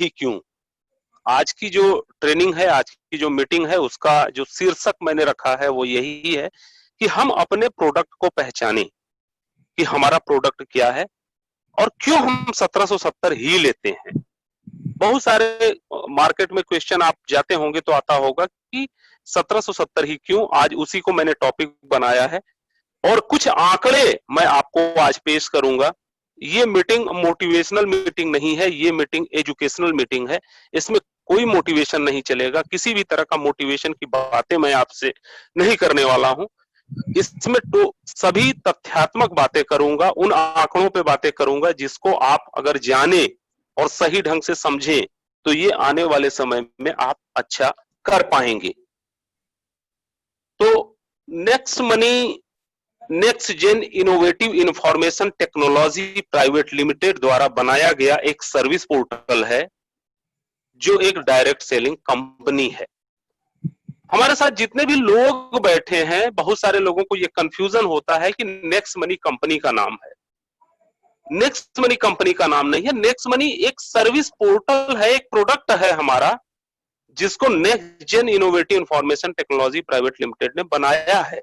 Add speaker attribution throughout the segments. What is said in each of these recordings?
Speaker 1: ही क्यों। आज की जो ट्रेनिंग है, आज की जो मीटिंग है, उसका जो शीर्षक मैंने रखा है वो यही है कि हम अपने प्रोडक्ट को पहचानें कि हमारा प्रोडक्ट क्या है और क्यों हम 1770 ही लेते हैं। बहुत सारे मार्केट में क्वेश्चन आप जाते होंगे तो आता होगा कि 1770 ही क्यों। आज उसी को मैंने टॉपिक बनाया है और कुछ आंकड़े मैं आपको आज पेश करूंगा। ये मीटिंग मोटिवेशनल मीटिंग नहीं है, ये मीटिंग एजुकेशनल मीटिंग है। इसमें कोई मोटिवेशन नहीं चलेगा, किसी भी तरह का मोटिवेशन की बातें मैं आपसे नहीं करने वाला हूं। इसमें तो सभी तथ्यात्मक बातें करूंगा, उन आंकड़ों पे बातें करूंगा जिसको आप अगर जाने और सही ढंग से समझें तो ये आने वाले समय में आप अच्छा कर पाएंगे। तो Next Money Next Gen Innovative Information Technology Private Limited द्वारा बनाया गया एक सर्विस पोर्टल है जो एक डायरेक्ट सेलिंग कंपनी है। हमारे साथ जितने भी लोग बैठे हैं, बहुत सारे लोगों को यह कंफ्यूजन होता है कि नेक्स्ट मनी कंपनी का नाम है। नेक्स्ट मनी कंपनी का नाम नहीं है, नेक्स्ट मनी एक सर्विस पोर्टल है, एक प्रोडक्ट है हमारा, जिसको Next Gen Innovative Information Technology Private Limited ने बनाया है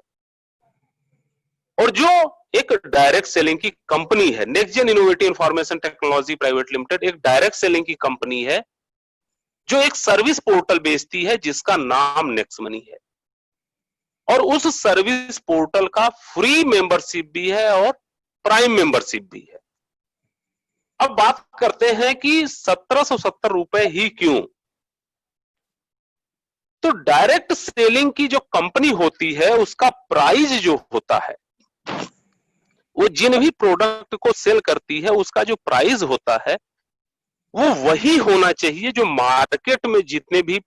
Speaker 1: और जो एक डायरेक्ट सेलिंग की कंपनी है। Next Gen Innovative Information Technology Private Limited एक डायरेक्ट सेलिंग की कंपनी है जो एक सर्विस पोर्टल बेचती है जिसका नाम नेक्स्ट मनी है और उस सर्विस पोर्टल का फ्री मेंबरशिप भी है और प्राइम मेंबरशिप भी है। अब बात करते हैं कि 1770 रुपए ही क्यों। तो डायरेक्ट सेलिंग की जो कंपनी होती है उसका प्राइस जो होता है, वो जिन भी प्रोडक्ट को सेल करती है उसका जो प्राइस होता है वो वही होना चाहिए जो मार्केट में जितने भी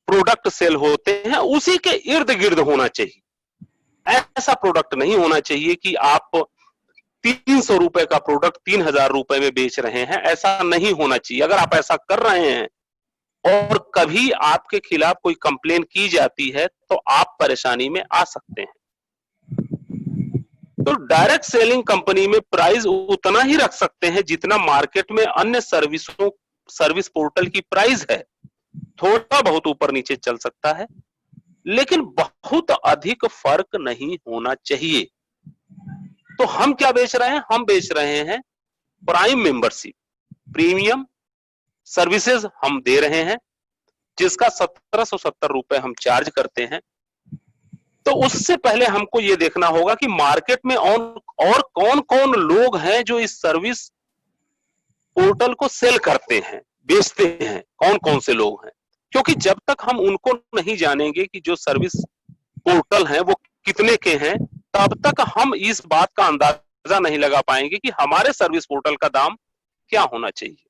Speaker 1: प्रोडक्ट सेल होते हैं उसी के इर्द गिर्द होना चाहिए। ऐसा प्रोडक्ट नहीं होना चाहिए कि आप 300 रुपए का प्रोडक्ट 3000 रुपए में बेच रहे हैं, ऐसा नहीं होना चाहिए। अगर आप ऐसा कर रहे हैं और कभी आपके खिलाफ कोई कंप्लेन की जाती है तो आप परेशानी में आ सकते हैं। तो डायरेक्ट सेलिंग कंपनी में प्राइस उतना ही रख सकते हैं जितना मार्केट में अन्य सर्विस पोर्टल की प्राइस है। थोड़ा बहुत ऊपर नीचे चल सकता है लेकिन बहुत अधिक फर्क नहीं होना चाहिए। तो हम क्या बेच रहे हैं? हम बेच रहे हैं प्राइम मेंबरशिप, प्रीमियम सर्विसेज हम दे रहे हैं जिसका 1770 रुपए हम चार्ज करते हैं। तो उससे पहले हमको यह देखना होगा कि मार्केट में और कौन कौन लोग हैं जो इस सर्विस पोर्टल को सेल करते हैं, बेचते हैं, कौन कौन से लोग हैं। क्योंकि जब तक हम उनको नहीं जानेंगे कि जो सर्विस पोर्टल हैं वो कितने के हैं, तब तक हम इस बात का अंदाजा नहीं लगा पाएंगे कि हमारे सर्विस पोर्टल का दाम क्या होना चाहिए।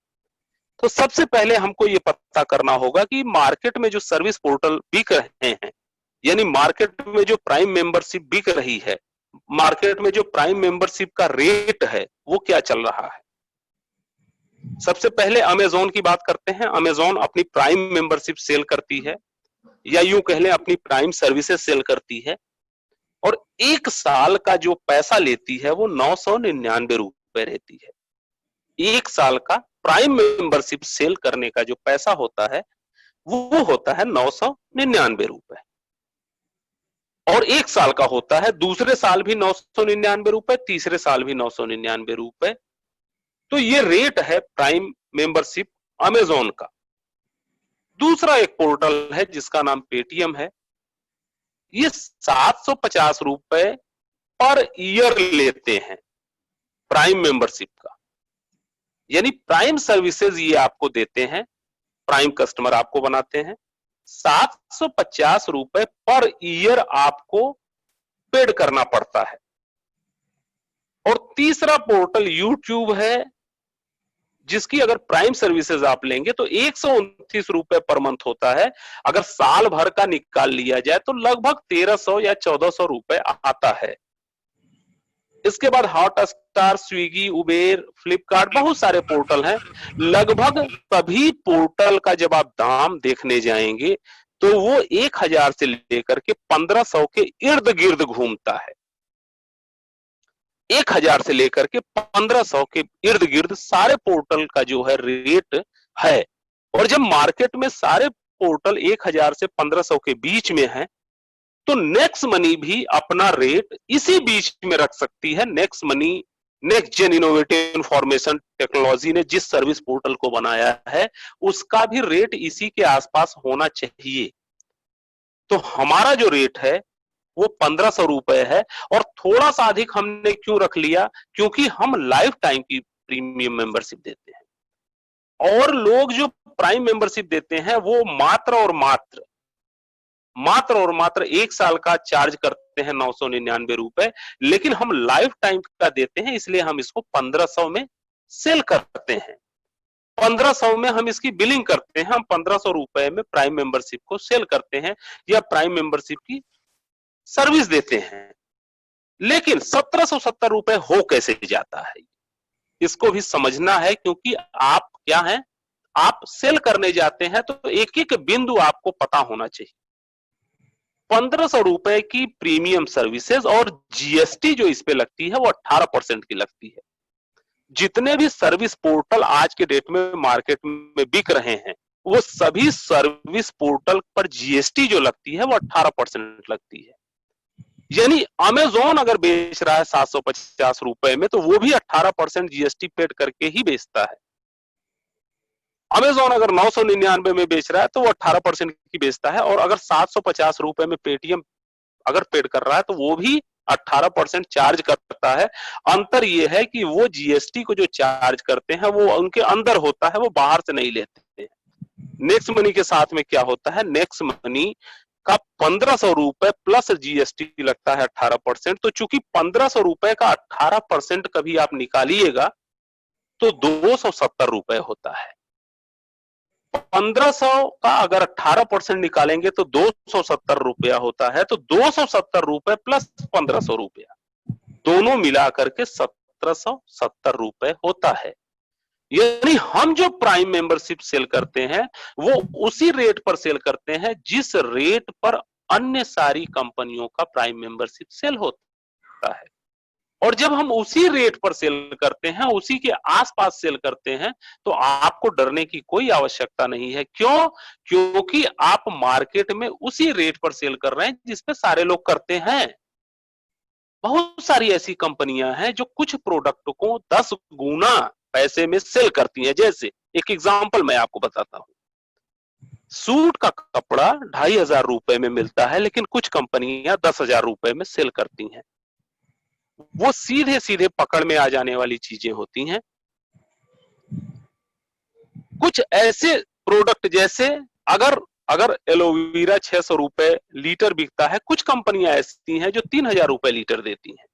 Speaker 1: तो सबसे पहले हमको ये पता करना होगा कि मार्केट में जो सर्विस पोर्टल बिक रहे हैं, यानी मार्केट में जो प्राइम मेंबरशिप बिक रही है, मार्केट में जो प्राइम मेंबरशिप का रेट है वो क्या चल रहा है। सबसे पहले अमेजोन की बात करते हैं। अमेजोन अपनी प्राइम मेंबरशिप सेल करती है या यूं कह लें अपनी प्राइम सर्विसेज सेल करती है और एक साल का जो पैसा लेती है वो 999 रुपए रहती है। एक साल का प्राइम मेंबरशिप सेल करने का जो पैसा होता है वो होता है 999 रुपए और एक साल का होता है। दूसरे साल भी 999 रुपए, तीसरे साल भी 999 रुपए। तो ये रेट है प्राइम मेंबरशिप अमेजोन का। दूसरा एक पोर्टल है जिसका नाम पेटीएम है। ये 750 रुपए पर ईयर लेते हैं प्राइम मेंबरशिप का, यानी प्राइम सर्विसेज ये आपको देते हैं, प्राइम कस्टमर आपको बनाते हैं। 750 रुपए पर ईयर आपको पेड करना पड़ता है। और तीसरा पोर्टल यूट्यूब है जिसकी अगर प्राइम सर्विसेज आप लेंगे तो 129 रुपए पर मंथ होता है। अगर साल भर का निकाल लिया जाए तो लगभग 1300 या 1400 रुपए आता है। इसके बाद हॉटस्टार, स्विगी, उबेर, फ्लिपकार्ट, बहुत सारे पोर्टल हैं। लगभग सभी पोर्टल का जब आप दाम देखने जाएंगे तो वो 1000 से लेकर के 1500 के इर्द गिर्द घूमता है। 1000 से लेकर के 1500 के इर्द गिर्द सारे पोर्टल का जो है रेट है। और जब मार्केट में सारे पोर्टल 1000 से 1500 के बीच में है, तो नेक्स्ट मनी भी अपना रेट इसी बीच में रख सकती है। Next Money, Next Gen Innovative Information Technology ने जिस सर्विस पोर्टल को बनाया है, उसका भी रेट इसी के आसपास होना चाहिए। तो हमारा जो रेट है वो 1500 रुपए है। और थोड़ा सा अधिक हमने क्यों रख लिया? क्योंकि हम लाइफ टाइम की प्रीमियम मेंबरशिप देते हैं, और लोग जो प्राइम मेंबरशिप देते हैं वो मात्र 1 साल का चार्ज करते हैं 999 रुपए। लेकिन हम लाइफ टाइम का देते हैं, इसलिए हम इसको 1500 में सेल करते हैं। 1500 में हम इसकी बिलिंग करते हैं। हम 1500 रुपए में प्राइम मेंबरशिप को सेल करते हैं या प्राइम मेंबरशिप की सर्विस देते हैं। लेकिन 1770 रुपए हो कैसे जाता है, इसको भी समझना है। क्योंकि आप क्या है, आप सेल करने जाते हैं तो एक एक बिंदु आपको पता होना चाहिए। 1500 रुपए की प्रीमियम सर्विसेज और जीएसटी जो इस पे लगती है वो 18% की लगती है। जितने भी सर्विस पोर्टल आज के डेट में मार्केट में बिक रहे हैं, वो सभी सर्विस पोर्टल पर जीएसटी जो लगती है वो 18% लगती है। यानी अमेजोन अगर बेच रहा है 750 रुपए में, तो वो भी 18% जीएसटी पेड करके ही बेचता है। अमेजोन अगर 999 में बेच रहा है तो वो 18% की बेचता है। और अगर 750 रुपए में पेटीएम अगर पेड कर रहा है तो वो भी 18% चार्ज करता है। अंतर ये है कि वो जीएसटी को जो चार्ज करते हैं वो उनके अंदर होता है, वो बाहर से नहीं लेते। नेक्स्ट मनी के साथ में क्या होता है, नेक्स्ट मनी का 1500 रुपए प्लस जीएसटी लगता है 18%। तो चूंकि 1500 रुपए का 18% कभी आप निकालिएगा तो 270 रुपए होता है। 1500 का अगर 18% निकालेंगे तो 270 रुपया होता है। तो 270 रुपए प्लस 1500 रुपया दोनों मिलाकर के 1770 रुपए होता है। यानी हम जो प्राइम मेंबरशिप सेल करते हैं वो उसी रेट पर सेल करते हैं जिस रेट पर अन्य सारी कंपनियों का प्राइम मेंबरशिप सेल होता है। और जब हम उसी रेट पर सेल करते हैं, उसी के आसपास सेल करते हैं, तो आपको डरने की कोई आवश्यकता नहीं है। क्यों? क्योंकि आप मार्केट में उसी रेट पर सेल कर रहे हैं जिसपे सारे लोग करते हैं। बहुत सारी ऐसी कंपनियां हैं जो कुछ प्रोडक्ट को 10 गुना पैसे में सेल करती हैं। जैसे एक एग्जांपल मैं आपको बताता हूं, सूट का कपड़ा 2500 रुपए में मिलता है, लेकिन कुछ कंपनियां 10,000 रुपए में सेल करती हैं। वो सीधे सीधे पकड़ में आ जाने वाली चीजें होती हैं। कुछ ऐसे प्रोडक्ट जैसे अगर अगर एलोवेरा 600 रुपए लीटर बिकता है, कुछ कंपनियां ऐसी हैं जो 3000 रुपए लीटर देती हैं,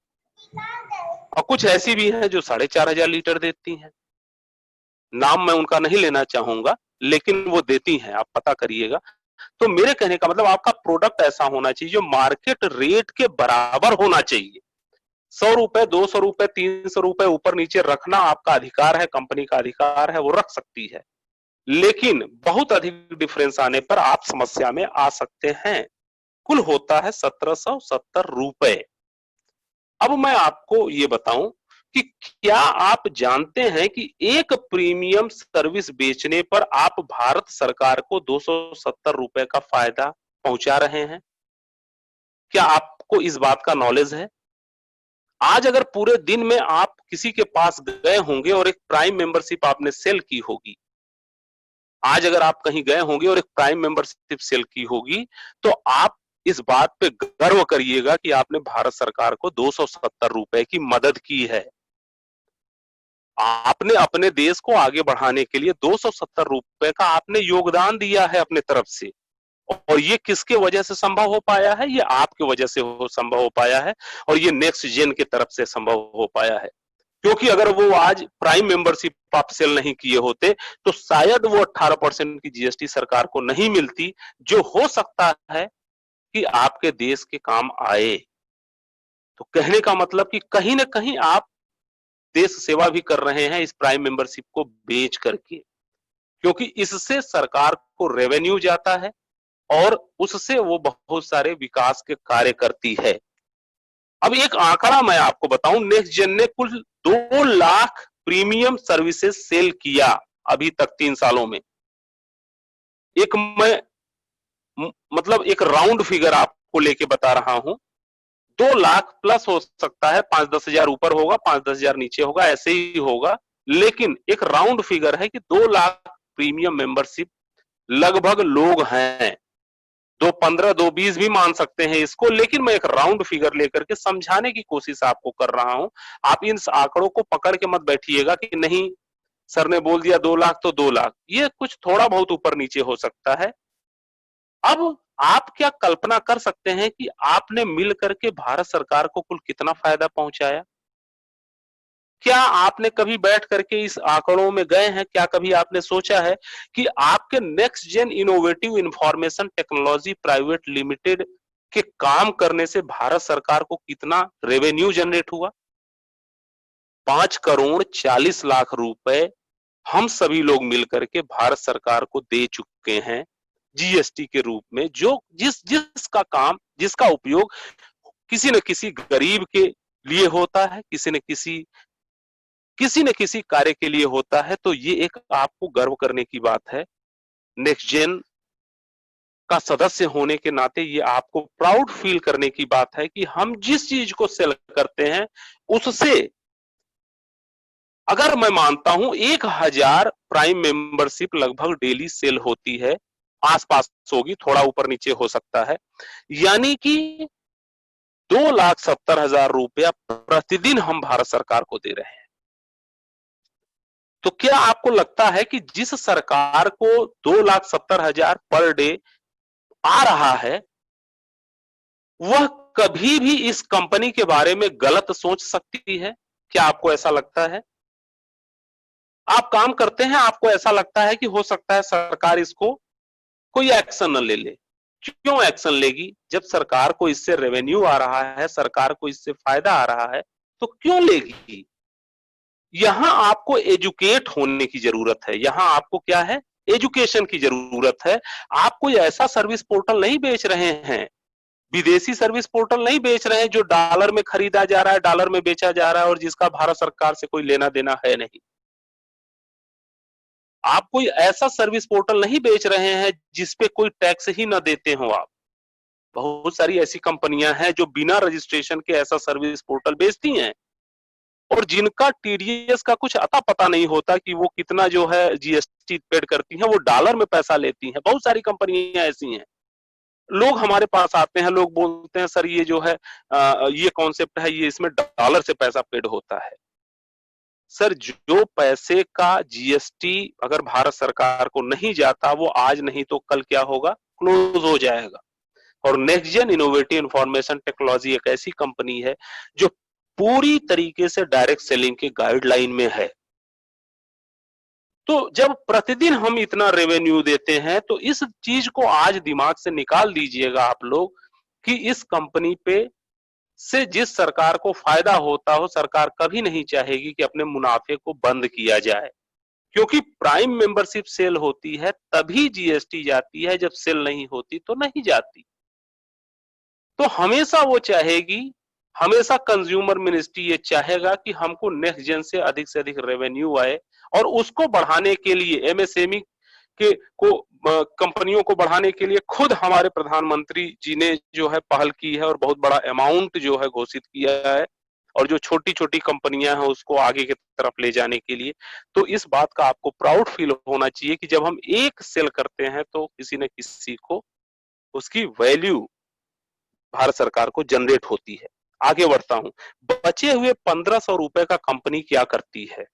Speaker 1: और कुछ ऐसी भी हैं जो 4500 लीटर देती हैं। नाम मैं उनका नहीं लेना चाहूंगा, लेकिन वो देती हैं, आप पता करिएगा। तो मेरे कहने का मतलब आपका प्रोडक्ट ऐसा होना चाहिए जो मार्केट रेट के बराबर होना चाहिए। 100 रुपए, 200 रुपए, 300 रुपए ऊपर नीचे रखना आपका अधिकार है, कंपनी का अधिकार है, वो रख सकती है। लेकिन बहुत अधिक डिफरेंस आने पर आप समस्या में आ सकते हैं। कुल होता है 1770 रुपए। अब मैं आपको ये बताऊं कि क्या आप जानते हैं कि एक प्रीमियम सर्विस बेचने पर आप भारत सरकार को 270 रुपए का फायदा पहुंचा रहे हैं? क्या आपको इस बात का नॉलेज है? आज अगर पूरे दिन में आप किसी के पास गए होंगे और एक प्राइम मेंबरशिप आपने सेल की होगी, आज अगर आप कहीं गए होंगे और एक प्राइम मेंबरशिप सेल की होगी, तो आप इस बात पे गर्व करिएगा कि आपने भारत सरकार को 270 रुपए की मदद की है। आपने अपने देश को आगे बढ़ाने के लिए 270 रुपए का आपने योगदान दिया है अपने तरफ से। और ये किसके वजह से संभव हो पाया है? ये आपके वजह से संभव हो पाया है, और ये नेक्स्ट जेन की तरफ से संभव हो पाया है। क्योंकि अगर वो आज प्राइम मेंबरशिप आप सेल नहीं किए होते तो शायद वो 18% की जीएसटी सरकार को नहीं मिलती, जो हो सकता है कि आपके देश के काम आए। तो कहने का मतलब कि कहीं ना कहीं आप देश सेवा भी कर रहे हैं इस प्राइम मेंबरशिप को बेच करके, क्योंकि इससे सरकार को रेवेन्यू जाता है और उससे वो बहुत सारे विकास के कार्य करती है। अब एक आंकड़ा मैं आपको बताऊं, नेक्स्ट जेन ने कुल 2 लाख प्रीमियम सर्विसेज सेल किया अभी तक 3 सालों में। एक मैं मतलब एक राउंड फिगर आपको लेके बता रहा हूं, 2 लाख प्लस हो सकता है, 5-10 हजार ऊपर होगा, 5-10 हजार नीचे होगा, ऐसे ही होगा, लेकिन एक राउंड फिगर है कि 2 लाख प्रीमियम मेंबरशिप लगभग लोग हैं। 215 220 भी मान सकते हैं इसको, लेकिन मैं एक राउंड फिगर लेकर के समझाने की कोशिश आपको कर रहा हूं। आप इन आंकड़ों को पकड़ के मत बैठिएगा कि नहीं सर ने बोल दिया 2 लाख तो 2 लाख, ये कुछ थोड़ा बहुत ऊपर नीचे हो सकता है। अब आप क्या कल्पना कर सकते हैं कि आपने मिल करके भारत सरकार को कुल कितना फायदा पहुंचाया? क्या आपने कभी बैठ करके इस आंकड़ों में गए हैं? क्या कभी आपने सोचा है कि आपके Next Gen Innovative Information Technology Private Limited के काम करने से भारत सरकार को कितना रेवेन्यू जनरेट हुआ? 5 करोड़ 40 लाख रुपए हम सभी लोग मिलकर के भारत सरकार को दे चुके हैं जीएसटी के रूप में, जो जिसका काम, जिसका उपयोग किसी न किसी गरीब के लिए होता है, किसी न किसी कार्य के लिए होता है। तो ये एक आपको गर्व करने की बात है। नेक्स्ट जेन का सदस्य होने के नाते ये आपको प्राउड फील करने की बात है कि हम जिस चीज को सेल करते हैं उससे, अगर मैं मानता हूं 1000 प्राइम मेंबरशिप लगभग डेली सेल होती है, आसपास होगी, थोड़ा ऊपर नीचे हो सकता है, यानी कि 2,70,000 रुपया प्रतिदिन हम भारत सरकार को दे रहे हैं। तो क्या आपको लगता है कि जिस सरकार को 2,70,000 पर डे आ रहा है, वह कभी भी इस कंपनी के बारे में गलत सोच सकती है? क्या आपको ऐसा लगता है? आप काम करते हैं, आपको ऐसा लगता है कि हो सकता है सरकार इसको कोई एक्शन न ले ले। क्यों एक्शन लेगी? जब सरकार को इससे रेवेन्यू आ रहा है, सरकार को इससे फायदा आ रहा है, तो क्यों लेगी? यहां आपको एजुकेट होने की जरूरत है। यहां आपको क्या है? एजुकेशन की जरूरत है। आप कोई ऐसा सर्विस पोर्टल नहीं बेच रहे हैं, विदेशी सर्विस पोर्टल नहीं बेच रहे हैं जो डॉलर में खरीदा जा रहा है, डॉलर में बेचा जा रहा है और जिसका भारत सरकार से कोई लेना देना है नहीं। आप कोई ऐसा सर्विस पोर्टल नहीं बेच रहे हैं जिसपे कोई टैक्स ही ना देते हो आप। बहुत सारी ऐसी कंपनियां हैं जो बिना रजिस्ट्रेशन के ऐसा सर्विस पोर्टल बेचती हैं और जिनका टीडीएस का कुछ अता पता नहीं होता कि वो कितना जो है जीएसटी पेड करती हैं, वो डॉलर में पैसा लेती हैं। बहुत सारी कंपनियां ऐसी हैं। लोग हमारे पास आते हैं, लोग बोलते हैं सर ये जो है ये कॉन्सेप्ट है, ये इसमें डॉलर से पैसा पेड होता है। सर जो पैसे का जीएसटी अगर भारत सरकार को नहीं जाता, वो आज नहीं तो कल क्या होगा? क्लोज हो जाएगा। और Next Gen Innovative Information Technology एक ऐसी कंपनी है जो पूरी तरीके से डायरेक्ट सेलिंग के गाइडलाइन में है। तो जब प्रतिदिन हम इतना रेवेन्यू देते हैं, तो इस चीज को आज दिमाग से निकाल दीजिएगा आप लोग कि इस कंपनी पे से जिस सरकार को फायदा होता हो, सरकार कभी नहीं चाहेगी कि अपने मुनाफे को बंद किया जाए, क्योंकि प्राइम मेंबरशिप सेल होती है तभी जीएसटी जाती है, जब सेल नहीं होती तो नहीं जाती। तो हमेशा वो चाहेगी, हमेशा कंज्यूमर मिनिस्ट्री ये चाहेगा कि हमको नेक्स्ट जेन से अधिक रेवेन्यू आए और उसको बढ़ाने के लिए एमएसएमई के को कंपनियों को बढ़ाने के लिए खुद हमारे प्रधानमंत्री जी ने जो है पहल की है और बहुत बड़ा अमाउंट जो है घोषित किया है, और जो छोटी छोटी कंपनियां हैं उसको आगे की तरफ ले जाने के लिए। तो इस बात का आपको प्राउड फील होना चाहिए कि जब हम एक सेल करते हैं तो किसी न किसी को उसकी वैल्यू भारत सरकार को जनरेट होती है। आगे बढ़ता हूं। बचे हुए 1,500 रुपए का कंपनी क्या करती है?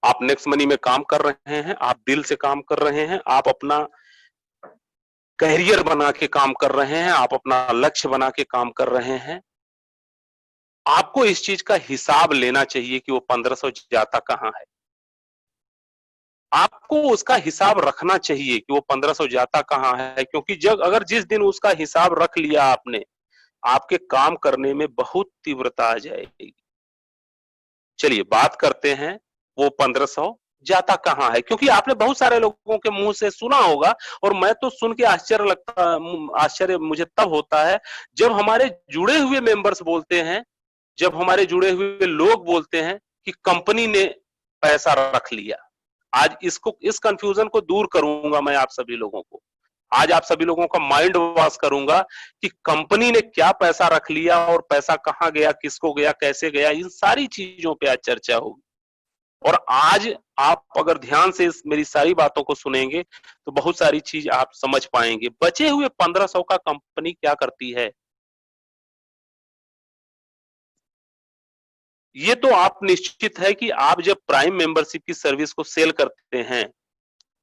Speaker 1: आप नेक्स्ट मनी में काम कर रहे हैं, आप दिल से काम कर रहे हैं, आप अपना कैरियर बना के काम कर रहे हैं, आप अपना लक्ष्य बना के काम कर रहे हैं। आपको इस चीज का हिसाब लेना चाहिए कि वो 1,500 जाता कहां है। आपको उसका हिसाब रखना चाहिए कि वो 1,500 जाता कहां है, क्योंकि जब अगर जिस दिन उसका हिसाब रख लिया आपने, आपके काम करने में बहुत तीव्रता आ जाएगी। चलिए बात करते हैं वो 1,500 जाता कहाँ है? क्योंकि आपने बहुत सारे लोगों के मुंह से सुना होगा, और मैं तो सुन के आश्चर्य मुझे तब होता है जब हमारे जुड़े हुए मेंबर्स बोलते हैं, जब हमारे जुड़े हुए लोग बोलते हैं कि कंपनी ने पैसा रख लिया। आज इस कंफ्यूजन को दूर करूंगा मैं आप सभी लोगों को। आज आप सभी लोगों का माइंड वॉश करूंगा कि कंपनी ने क्या पैसा रख लिया और पैसा कहां गया, किसको गया, कैसे गया, इन सारी चीजों पे आज चर्चा होगी। और आज आप अगर ध्यान से मेरी सारी बातों को सुनेंगे तो बहुत सारी चीज आप समझ पाएंगे। बचे हुए 1500 का कंपनी क्या करती है, ये तो आप निश्चित है कि आप जब प्राइम मेंबरशिप की सर्विस को सेल करते हैं,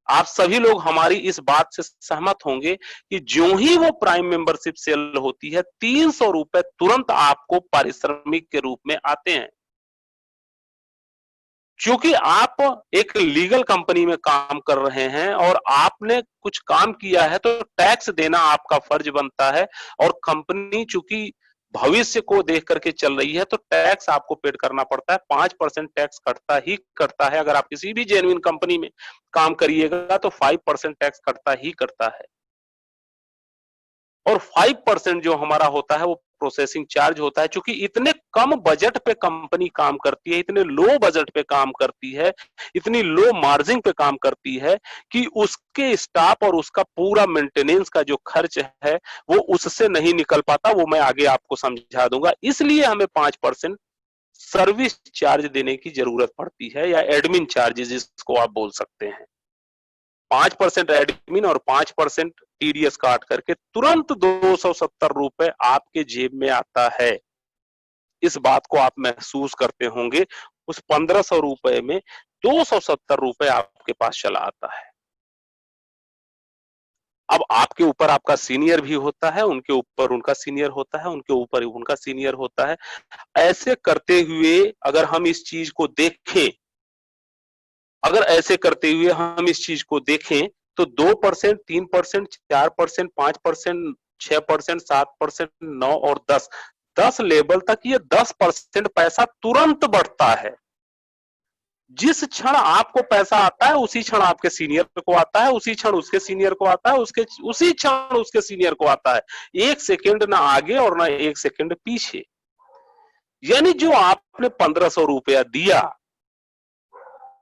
Speaker 1: आप सभी लोग हमारी इस बात से सहमत होंगे कि जो ही वो प्राइम मेंबरशिप सेल होती है, 300 रुपए तुरंत आपको पारिश्रमिक के रूप में आते हैं। क्योंकि आप एक लीगल कंपनी में काम कर रहे हैं और आपने कुछ काम किया है, तो टैक्स देना आपका फर्ज बनता है। और कंपनी चूंकि भविष्य को देख करके चल रही है, तो टैक्स आपको पेड करना पड़ता है। 5% टैक्स कटता ही कटता है। अगर आप किसी भी जेन्युइन कंपनी में काम करिएगा तो 5% टैक्स कटता ही कटता है। और 5% जो हमारा होता है वो प्रोसेसिंग चार्ज होता है। चूंकि इतने कम बजट पे कंपनी काम करती है, इतने लो बजट पे काम करती है, इतनी लो मार्जिन पे काम करती है कि उसके स्टाफ और उसका पूरा मेंटेनेंस का जो खर्च है वो उससे नहीं निकल पाता। वो मैं आगे आपको समझा दूंगा। इसलिए हमें 5% सर्विस चार्ज देने की जरूरत पड़ती है, या एडमिन चार्जेस जिसको आप बोल सकते हैं। 5% एडमिन और 5% टीडीएस काट करके तुरंत 270 रुपए आपके जेब में आता है। इस बात को आप महसूस करते होंगे। उस 1500 रुपए में 270 रुपए आपके पास चला आता है। अब आपके ऊपर आपका सीनियर भी होता है, उनके ऊपर उनका सीनियर होता है, उनके ऊपर उनका सीनियर होता है। ऐसे करते हुए अगर हम इस चीज को देखें, अगर ऐसे करते हुए हम इस चीज को देखें, तो 2%, 3%, 4%, 5%, 6%, 7%, 9 और 10 लेवल तक ये 10% पैसा तुरंत बढ़ता है। जिस क्षण आपको पैसा आता है उसी क्षण आपके सीनियर को आता है, उसी क्षण उसके सीनियर को आता है, उसी क्षण उसके सीनियर को आता है। 1 सेकेंड ना आगे और ना 1 सेकेंड पीछे। यानी जो आपने 1500 रुपया दिया,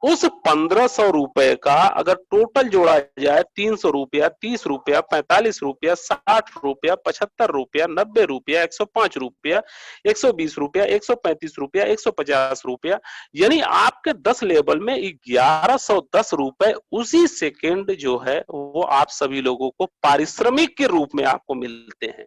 Speaker 1: उस 1500 रुपए का अगर टोटल जोड़ा जाए, 300 रुपया, 30 रुपया, 45 रुपया, 60 रुपया, 75 रुपया, 90 रुपया, 105 रुपया, 120 रुपया, 135 रुपया, 150 रुपया, यानी आपके 10 लेवल में 1110 रुपए उसी सेकेंड जो है वो आप सभी लोगों को पारिश्रमिक के रूप में आपको मिलते हैं।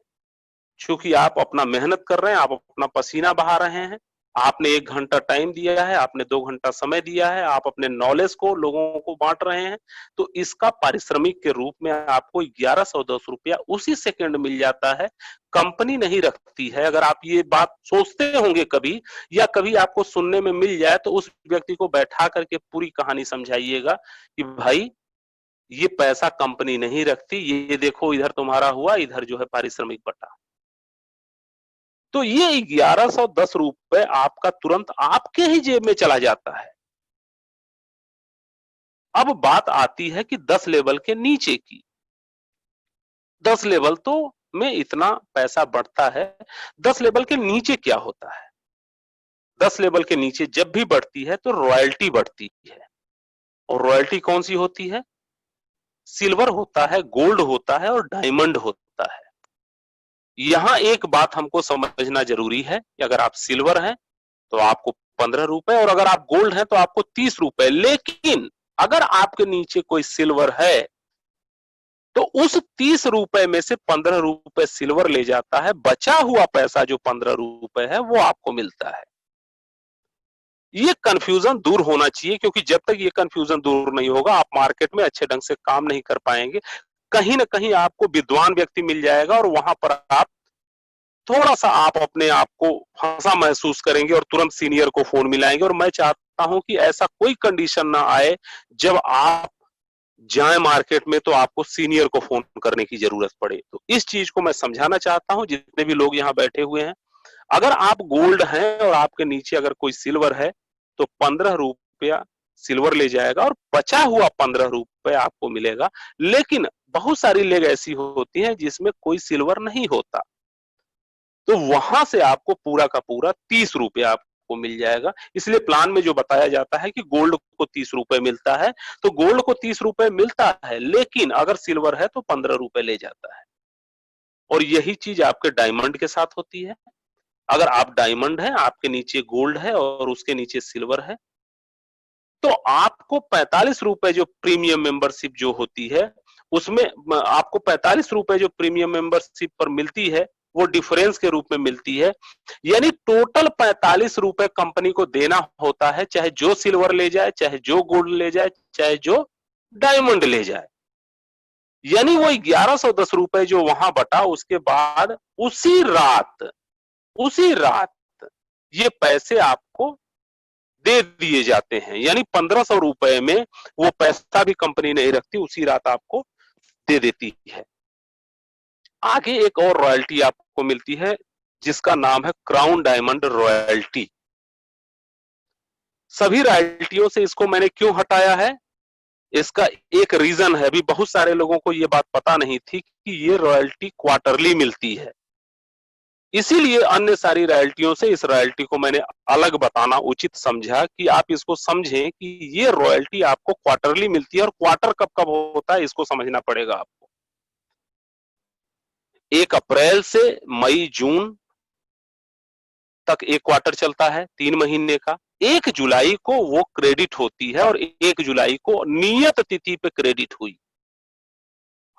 Speaker 1: क्योंकि आप अपना मेहनत कर रहे हैं, आप अपना पसीना बहा रहे हैं, आपने 1 घंटा टाइम दिया है, आपने 2 घंटा समय दिया है, आप अपने नॉलेज को लोगों को बांट रहे हैं, तो इसका पारिश्रमिक के रूप में आपको 1110 रुपया उसी सेकंड मिल जाता है। कंपनी नहीं रखती है। अगर आप ये बात सोचते होंगे कभी, या कभी आपको सुनने में मिल जाए, तो उस व्यक्ति को बैठा करके पूरी कहानी समझाइएगा कि भाई ये पैसा कंपनी नहीं रखती, ये देखो इधर तुम्हारा हुआ, इधर जो है पारिश्रमिक बटा। तो ये 1110 रुपए आपका तुरंत आपके ही जेब में चला जाता है। अब बात आती है कि 10 लेवल के नीचे की। 10 लेवल तो में इतना पैसा बढ़ता है, 10 लेवल के नीचे क्या होता है? 10 लेवल के नीचे जब भी बढ़ती है तो रॉयल्टी बढ़ती है। और रॉयल्टी कौन सी होती है? सिल्वर होता है, गोल्ड होता है और डायमंड होता है। यहां एक बात हमको समझना जरूरी है कि अगर आप सिल्वर हैं तो आपको 15 रुपए, और अगर आप गोल्ड हैं तो आपको 30 रुपए। लेकिन अगर आपके नीचे कोई सिल्वर है तो उस 30 रुपए में से 15 रुपए सिल्वर ले जाता है, बचा हुआ पैसा जो 15 रुपए है वो आपको मिलता है। ये कंफ्यूजन दूर होना चाहिए, क्योंकि जब तक ये कंफ्यूजन दूर नहीं होगा आप मार्केट में अच्छे ढंग से काम नहीं कर पाएंगे। कहीं ना कहीं आपको विद्वान व्यक्ति मिल जाएगा और वहां पर आप थोड़ा सा आप अपने आप को फंसा महसूस करेंगे और तुरंत सीनियर को फोन मिलाएंगे। और मैं चाहता हूं कि ऐसा कोई कंडीशन ना आए जब आप जाए मार्केट में तो आपको सीनियर को फोन करने की जरूरत पड़े। तो इस चीज को मैं समझाना चाहता हूं जितने भी लोग यहाँ बैठे हुए हैं। अगर आप गोल्ड हैं और आपके नीचे अगर कोई सिल्वर है तो 15 रुपया सिल्वर ले जाएगा और बचा हुआ 15 रुपए आपको मिलेगा। लेकिन बहुत सारी लेग ऐसी होती हैं जिसमें कोई सिल्वर नहीं होता, तो वहां से आपको पूरा का पूरा 30 रुपए आपको मिल जाएगा। इसलिए प्लान में जो बताया जाता है कि गोल्ड को 30 रुपए मिलता है, तो गोल्ड को 30 रुपए मिलता है, लेकिन अगर सिल्वर है तो 15 रुपए ले जाता है। और यही चीज आपके डायमंड के साथ होती है। अगर आप डायमंड है, आपके नीचे गोल्ड है और उसके नीचे सिल्वर है, तो आपको 45 रुपए जो प्रीमियम मेंबरशिप जो होती है, उसमें आपको 45 रुपए जो प्रीमियम मेंबरशिप पर मिलती है, वो डिफरेंस के रूप में मिलती है। यानी टोटल 45 रुपए कंपनी को देना होता है, चाहे जो सिल्वर ले जाए, चाहे जो गोल्ड ले जाए, चाहे जो डायमंड ले जाए। यानी वो 1110 रुपए जो वहां बटा, उसके बाद उसी रात ये पैसे आपको दे दिए जाते हैं। यानी 1500 रुपए में वो पैसा भी कंपनी नहीं रखती, उसी रात आपको दे देती है। आगे एक और रॉयल्टी आपको मिलती है जिसका नाम है क्राउन डायमंड रॉयल्टी। सभी रॉयल्टियों से इसको मैंने क्यों हटाया है, इसका एक रीजन है। अभी बहुत सारे लोगों को ये बात पता नहीं थी कि ये रॉयल्टी क्वार्टरली मिलती है, इसीलिए अन्य सारी रॉयल्टियों से इस रॉयल्टी को मैंने अलग बताना उचित समझा कि आप इसको समझें कि ये रॉयल्टी आपको क्वार्टरली मिलती है। और क्वार्टर कब कब होता है इसको समझना पड़ेगा आपको। 1 अप्रैल से मई जून तक एक क्वार्टर चलता है 3 महीने का। 1 जुलाई को वो क्रेडिट होती है और 1 जुलाई को नियत तिथि पे क्रेडिट हुई।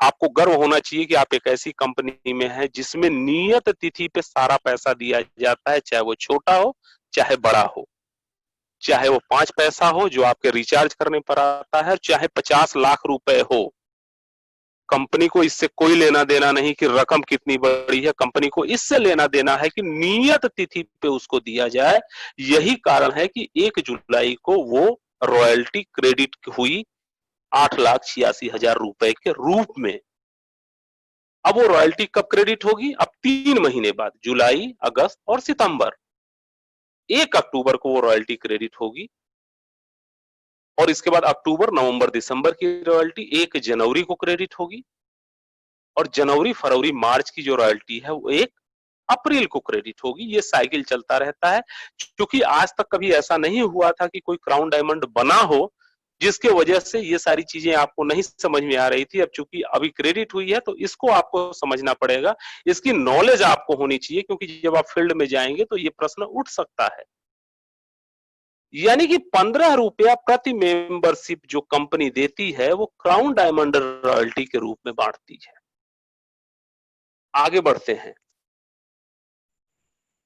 Speaker 1: आपको गर्व होना चाहिए कि आप एक ऐसी कंपनी में हैं जिसमें नियत तिथि पे सारा पैसा दिया जाता है, चाहे वो छोटा हो चाहे बड़ा हो, चाहे वो 5 पैसा हो जो आपके रिचार्ज करने पर आता है, चाहे 50 लाख रुपए हो। कंपनी को इससे कोई लेना देना नहीं कि रकम कितनी बड़ी है, कंपनी को इससे लेना देना है कि नियत तिथि पे उसको दिया जाए। यही कारण है कि 1 जुलाई को वो रॉयल्टी क्रेडिट हुई 8,86,000 रुपए के रूप में। अब वो रॉयल्टी कब क्रेडिट होगी, अब 3 महीने बाद, जुलाई, अगस्त और सितंबर। 1 अक्टूबर को वो रॉयल्टी क्रेडिट होगी और इसके बाद अक्टूबर, नवंबर, दिसंबर की रॉयल्टी 1 जनवरी को क्रेडिट होगी और जनवरी, फरवरी, मार्च की जो रॉयल्टी है वो 1 अप्रैल को क्रेडिट होगी। ये साइकिल चलता रहता है। क्योंकि आज तक कभी ऐसा नहीं हुआ था कि कोई क्राउन डायमंड बना हो जिसके वजह से ये सारी चीजें आपको नहीं समझ में आ रही थी। अब चूंकि अभी क्रेडिट हुई है तो इसको आपको समझना पड़ेगा, इसकी नॉलेज आपको होनी चाहिए, क्योंकि जब आप फील्ड में जाएंगे तो ये प्रश्न उठ सकता है। यानी कि 15 रुपया प्रति मेंबरशिप जो कंपनी देती है वो क्राउन डायमंड रॉयल्टी के रूप में बांटती है। आगे बढ़ते हैं।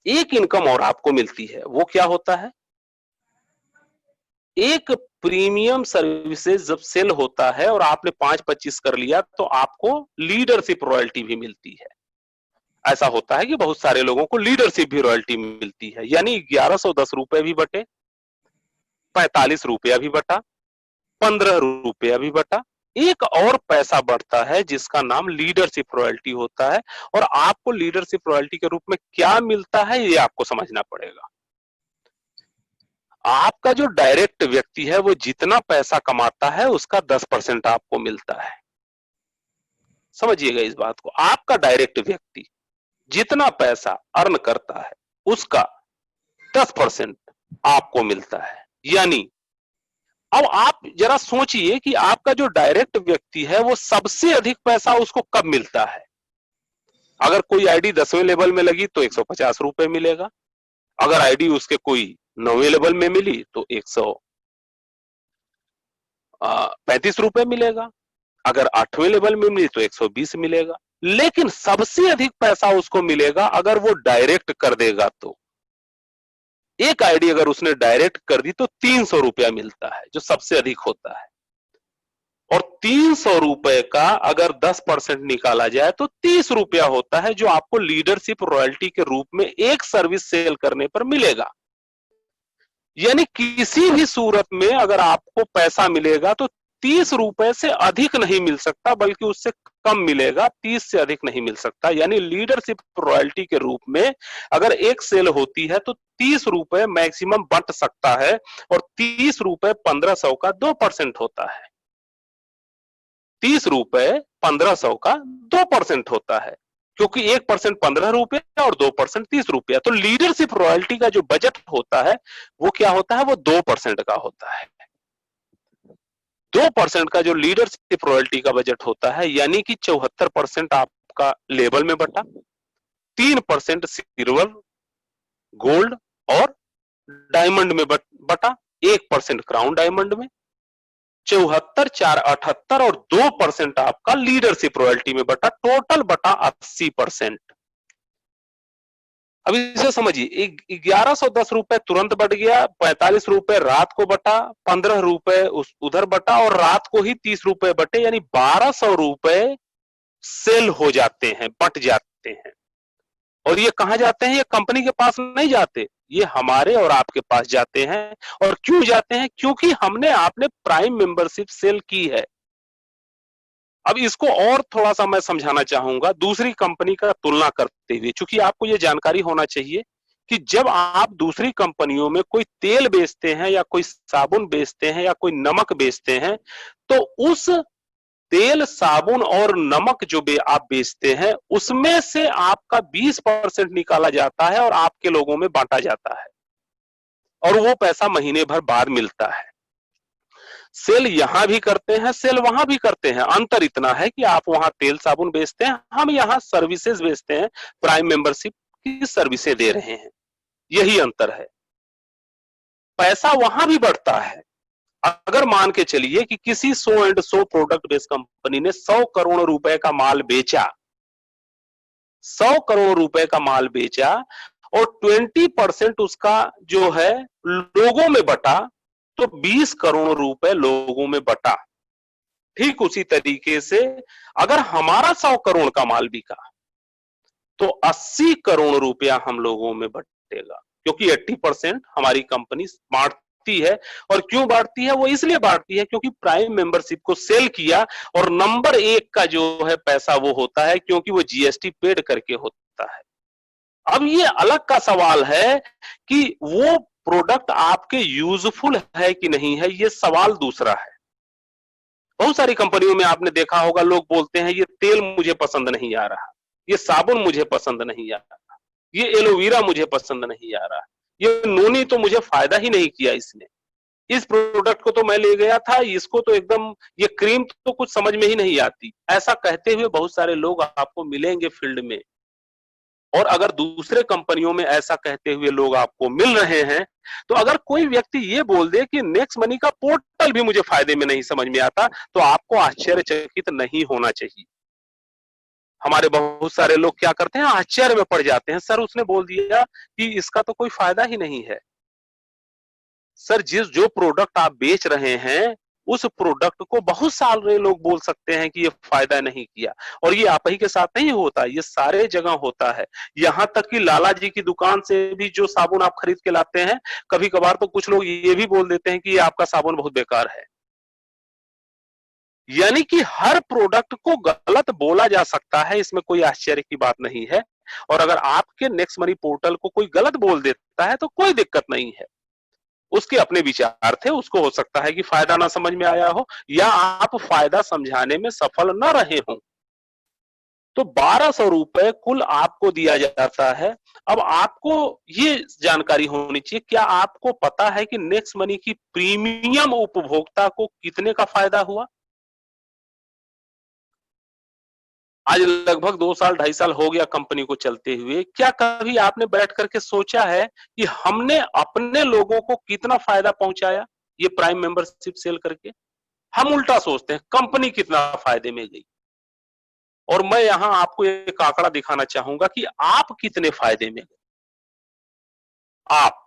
Speaker 1: एक इनकम और आपको मिलती है, वो क्या होता है, एक प्रीमियम सर्विसेज जब सेल होता है और आपने 5-25 कर लिया तो आपको लीडरशिप रॉयल्टी भी मिलती है। ऐसा होता है कि बहुत सारे लोगों को लीडरशिप भी रॉयल्टी मिलती है। यानी 1110 रुपए भी बटे, 45 रुपया भी बटा, 15 रुपया भी बटा, एक और पैसा बढ़ता है जिसका नाम लीडरशिप रॉयल्टी होता है। और आपको लीडरशिप रॉयल्टी के रूप में क्या मिलता है ये आपको समझना पड़ेगा। आपका जो डायरेक्ट व्यक्ति है वो जितना पैसा कमाता है उसका 10% आपको मिलता है। समझिएगा इस बात को। आपका डायरेक्ट व्यक्ति जितना पैसा अर्न करता है उसका 10% आपको मिलता है। यानी अब आप जरा सोचिए कि आपका जो डायरेक्ट व्यक्ति है वो सबसे अधिक पैसा उसको कब मिलता है। अगर कोई आईडी 10वें लेवल में लगी तो 150 रुपए मिलेगा, अगर आईडी उसके कोई 9वें लेवल में मिली तो 135 रुपए मिलेगा, अगर 8वें लेवल में मिली तो 120 मिलेगा। लेकिन सबसे अधिक पैसा उसको मिलेगा अगर वो डायरेक्ट कर देगा। तो एक आईडी अगर उसने डायरेक्ट कर दी तो 300 रुपया मिलता है जो सबसे अधिक होता है। और 300 रुपए का अगर 10% निकाला जाए तो 30 रुपया होता है जो आपको लीडरशिप रॉयल्टी के रूप में एक सर्विस सेल करने पर मिलेगा। यानी किसी भी सूरत में अगर आपको पैसा मिलेगा तो 30 रुपए से अधिक नहीं मिल सकता, बल्कि उससे कम मिलेगा, 30 से अधिक नहीं मिल सकता। यानी लीडरशिप रॉयल्टी के रूप में अगर एक सेल होती है तो 30 रुपए मैक्सिमम बंट सकता है, और 30 रुपए 1500 का 2% होता है। 30 रुपए 1500 का 2% होता है, क्योंकि 1% 15 रुपए और 2% 30 रुपया। तो लीडरशिप रॉयल्टी का जो बजट होता है वो क्या होता है, वो 2% का होता है। 2% का जो लीडरशिप रॉयल्टी का बजट होता है, यानी कि 74% आपका लेबल में बटा, 3% सिल्वर, गोल्ड और डायमंड में बटा, 1% क्राउन डायमंड में, 74, 4, 78 और 2% आपका लीडरशिप रॉयल्टी में बटा, टोटल बटा 80%। अब इसे समझिए, 1110 रुपए तुरंत बढ़ गया, 45 रुपए रात को बटा, 15 रुपए उधर बटा, और रात को ही 30 रुपए बटे, यानी 1200 रुपए सेल हो जाते हैं, बट जाते हैं। और ये कहां जाते हैं, ये कंपनी के पास नहीं जाते, ये हमारे और आपके पास जाते हैं। और क्यों जाते हैं, क्योंकि हमने आपने प्राइम मेंबरशिप सेल की है। अब इसको और थोड़ा सा मैं समझाना चाहूंगा दूसरी कंपनी का तुलना करते हुए, क्योंकि आपको ये जानकारी होना चाहिए कि जब आप दूसरी कंपनियों में कोई तेल बेचते हैं या कोई साबुन बेचते हैं या कोई नमक बेचते हैं, तो उस तेल, साबुन और नमक जो आप बेचते हैं उसमें से आपका 20% निकाला जाता है और आपके लोगों में बांटा जाता है, और वो पैसा महीने भर बाद मिलता है। सेल यहां भी करते हैं, सेल वहां भी करते हैं, अंतर इतना है कि आप वहां तेल साबुन बेचते हैं, हम यहां सर्विसेज बेचते हैं, प्राइम मेंबरशिप की सर्विसेज दे रहे हैं, यही अंतर है। पैसा वहां भी बढ़ता है। अगर मान के चलिए कि किसी 100 प्रोडक्ट बेस्ड कंपनी ने 100 करोड़ रुपए का माल बेचा, 100 करोड़ रुपए का माल बेचा, और 20% उसका जो है लोगों में बटा, तो 20 करोड़ रुपए लोगों में बटा। ठीक उसी तरीके से अगर हमारा 100 करोड़ का माल बिका तो 80 करोड़ रुपया हम लोगों में बटेगा, क्योंकि 80% हमारी कंपनी बांटती है। और क्यों बांटती है, वो इसलिए बांटती है क्योंकि प्राइम मेंबरशिप को सेल किया, और नंबर 1 का जो है पैसा वो होता है, क्योंकि वो जीएसटी पेड करके होता है। अब ये अलग का सवाल है कि वो प्रोडक्ट आपके यूजफुल है कि नहीं है, ये सवाल दूसरा है। बहुत सारी कंपनियों में आपने देखा होगा, लोग बोलते हैं ये तेल मुझे पसंद नहीं आ रहा, ये साबुन मुझे पसंद नहीं आ रहा, ये एलोवेरा मुझे पसंद नहीं आ रहा, ये नोनी तो मुझे फायदा ही नहीं किया इसने, इस प्रोडक्ट को तो मैं ले गया था, इसको तो एकदम, ये क्रीम तो कुछ समझ में ही नहीं आती। ऐसा कहते हुए बहुत सारे लोग आपको मिलेंगे फील्ड में। और अगर दूसरे कंपनियों में ऐसा कहते हुए लोग आपको मिल रहे हैं, तो अगर कोई व्यक्ति ये बोल दे कि नेक्स्ट मनी का पोर्टल भी मुझे फायदे में नहीं समझ में आता, तो आपको आश्चर्यचकित नहीं होना चाहिए। हमारे बहुत सारे लोग क्या करते हैं, आश्चर्य में पड़ जाते हैं, सर उसने बोल दिया कि इसका तो कोई फायदा ही नहीं है। सर जो प्रोडक्ट आप बेच रहे हैं, उस प्रोडक्ट को बहुत सारे लोग बोल सकते हैं कि ये फायदा नहीं किया, और ये आप ही के साथ नहीं होता, ये सारे जगह होता है। यहां तक कि लाला जी की दुकान से भी जो साबुन आप खरीद के लाते हैं, कभी कभार तो कुछ लोग ये भी बोल देते हैं कि ये आपका साबुन बहुत बेकार है। यानी कि हर प्रोडक्ट को गलत बोला जा सकता है, इसमें कोई आश्चर्य की बात नहीं है। और अगर आपके नेक्स्ट मनी पोर्टल को कोई गलत बोल देता है तो कोई दिक्कत नहीं है, उसके अपने विचार थे, उसको हो सकता है कि फायदा ना समझ में आया हो, या आप फायदा समझाने में सफल न रहे हो। तो 1200 रुपए कुल आपको दिया जाता है। अब आपको ये जानकारी होनी चाहिए, क्या आपको पता है कि नेक्स्ट मनी की प्रीमियम उपभोक्ता को कितने का फायदा हुआ? आज लगभग 2 साल 2.5 साल हो गया कंपनी को चलते हुए। क्या कभी आपने बैठ करके सोचा है कि हमने अपने लोगों को कितना फायदा पहुंचाया ये प्राइम मेंबरशिप सेल करके? हम उल्टा सोचते हैं कंपनी कितना फायदे में गई। और मैं यहां आपको एक आंकड़ा दिखाना चाहूंगा कि आप कितने फायदे में गए। आप,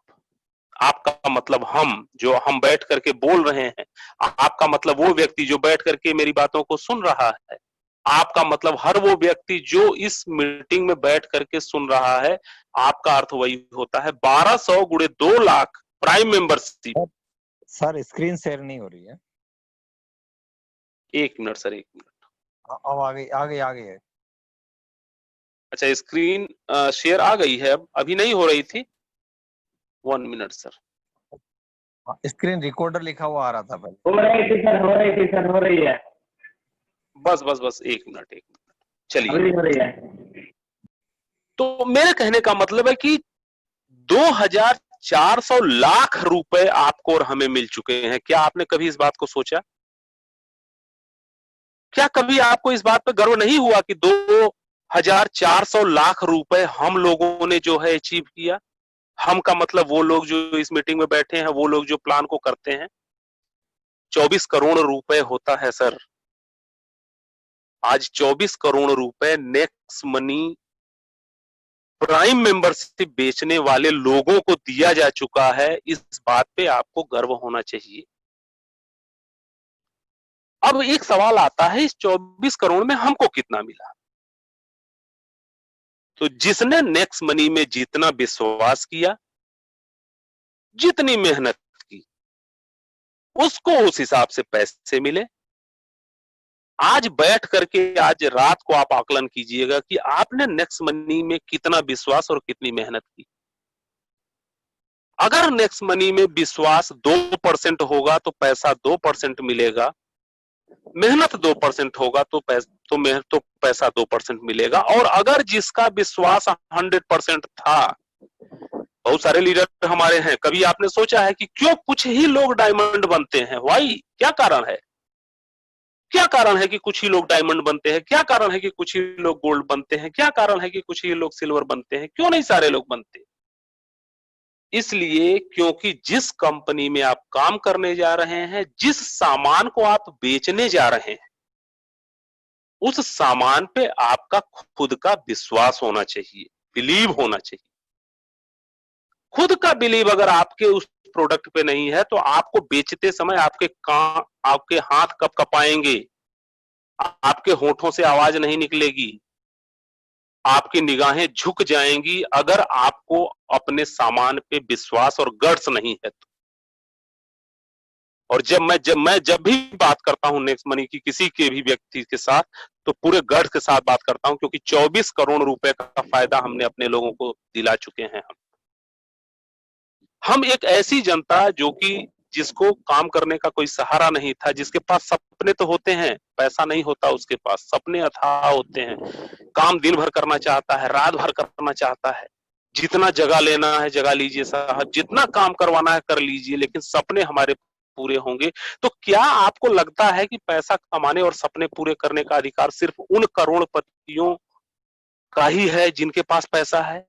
Speaker 1: आपका मतलब हम बैठ करके बोल रहे हैं, आपका मतलब वो व्यक्ति जो बैठ करके मेरी बातों को सुन रहा है, आपका मतलब हर वो व्यक्ति जो इस मीटिंग में बैठ करके सुन रहा है। आपका अर्थ वही होता है 1200 गुणे 2 lakh prime membership.
Speaker 2: Sir screen share नहीं हो रही है।
Speaker 1: एक मिनट सर, एक मिनट।
Speaker 2: अब आ गई है।
Speaker 1: अच्छा, स्क्रीन शेयर आ गई है, अब अभी नहीं हो रही थी। 1 मिनट सर।
Speaker 2: स्क्रीन रिकॉर्डर लिखा हुआ आ रहा था पहले।
Speaker 3: हो रही थी सर, हो रही थी सर, हो रही है।
Speaker 1: बस बस बस, एक मिनट, एक मिनट, चलिए।
Speaker 3: अभी हो रही है।
Speaker 1: तो मेरे कहने का मतलब है कि 2400 लाख रुपए आपको और हमें मिल चुके हैं। क्या आपने कभी इस बात को सोचा? क्या कभी आपको इस बात पर गर्व नहीं हुआ कि 2400 लाख रुपए हम लोगों ने जो है अचीव किया? हम का मतलब वो लोग जो इस मीटिंग में बैठे हैं, वो लोग जो प्लान को करते हैं। 24 करोड़ रुपए होता है सर। आज 24 करोड़ रुपए नेक्स्ट मनी प्राइम मेंबरशिप बेचने वाले लोगों को दिया जा चुका है। इस बात पे आपको गर्व होना चाहिए। अब एक सवाल आता है, इस 24 करोड़ में हमको कितना मिला? तो जिसने नेक्स्ट मनी में जितना विश्वास किया, जितनी मेहनत की, उसको उस हिसाब से पैसे मिले। आज बैठ करके आज रात को आप आकलन कीजिएगा कि आपने नेक्स्ट मनी में कितना विश्वास और कितनी मेहनत की। अगर नेक्स्ट मनी में विश्वास 2% होगा तो पैसा 2% मिलेगा, मेहनत 2% होगा तो पैसा 2% मिलेगा। और अगर जिसका विश्वास 100% था, बहुत सारे लीडर हमारे हैं, कभी आपने सोचा है कि क्यों कुछ ही लोग डायमंड बनते हैं? वाई, क्या कारण है? क्या कारण है कि कुछ ही लोग डायमंड बनते हैं? क्या कारण है कि कुछ ही लोग गोल्ड बनते हैं? क्या कारण है कि कुछ ही लोग सिल्वर बनते हैं? क्यों नहीं सारे लोग बनते? इसलिए क्योंकि जिस कंपनी में आप काम करने जा रहे हैं, जिस सामान को आप बेचने जा रहे हैं, उस सामान पे आपका खुद का विश्वास होना चाहिए, बिलीव होना चाहिए। खुद का बिलीव अगर आपके उस प्रोडक्ट पे नहीं है, तो आपको बेचते समय आपके हाथ कब कपाएंगे, आपके होठों से आवाज नहीं निकलेगी, आपकी निगाहें झुक जाएंगी अगर आपको अपने सामान पे विश्वास और गट्स नहीं है तो। और जब भी बात करता हूं नेक्स्ट मनी की किसी के भी व्यक्ति के साथ, तो पूरे गट्स के साथ बात करता हूं, क्योंकि 24 करोड़ रुपए का फायदा हमने अपने लोगों को दिला चुके हैं। हम एक ऐसी जनता जो कि जिसको काम करने का कोई सहारा नहीं था, जिसके पास सपने तो होते हैं, पैसा नहीं होता उसके पास, सपने अथाह होते हैं, काम दिन भर करना चाहता है, रात भर करना चाहता है, जितना जगह लेना है जगह लीजिए साहब, जितना काम करवाना है कर लीजिए, लेकिन सपने हमारे पूरे होंगे। तो क्या आपको लगता है कि पैसा कमाने और सपने पूरे करने का अधिकार सिर्फ उन करोड़पतियों का ही है जिनके पास पैसा है?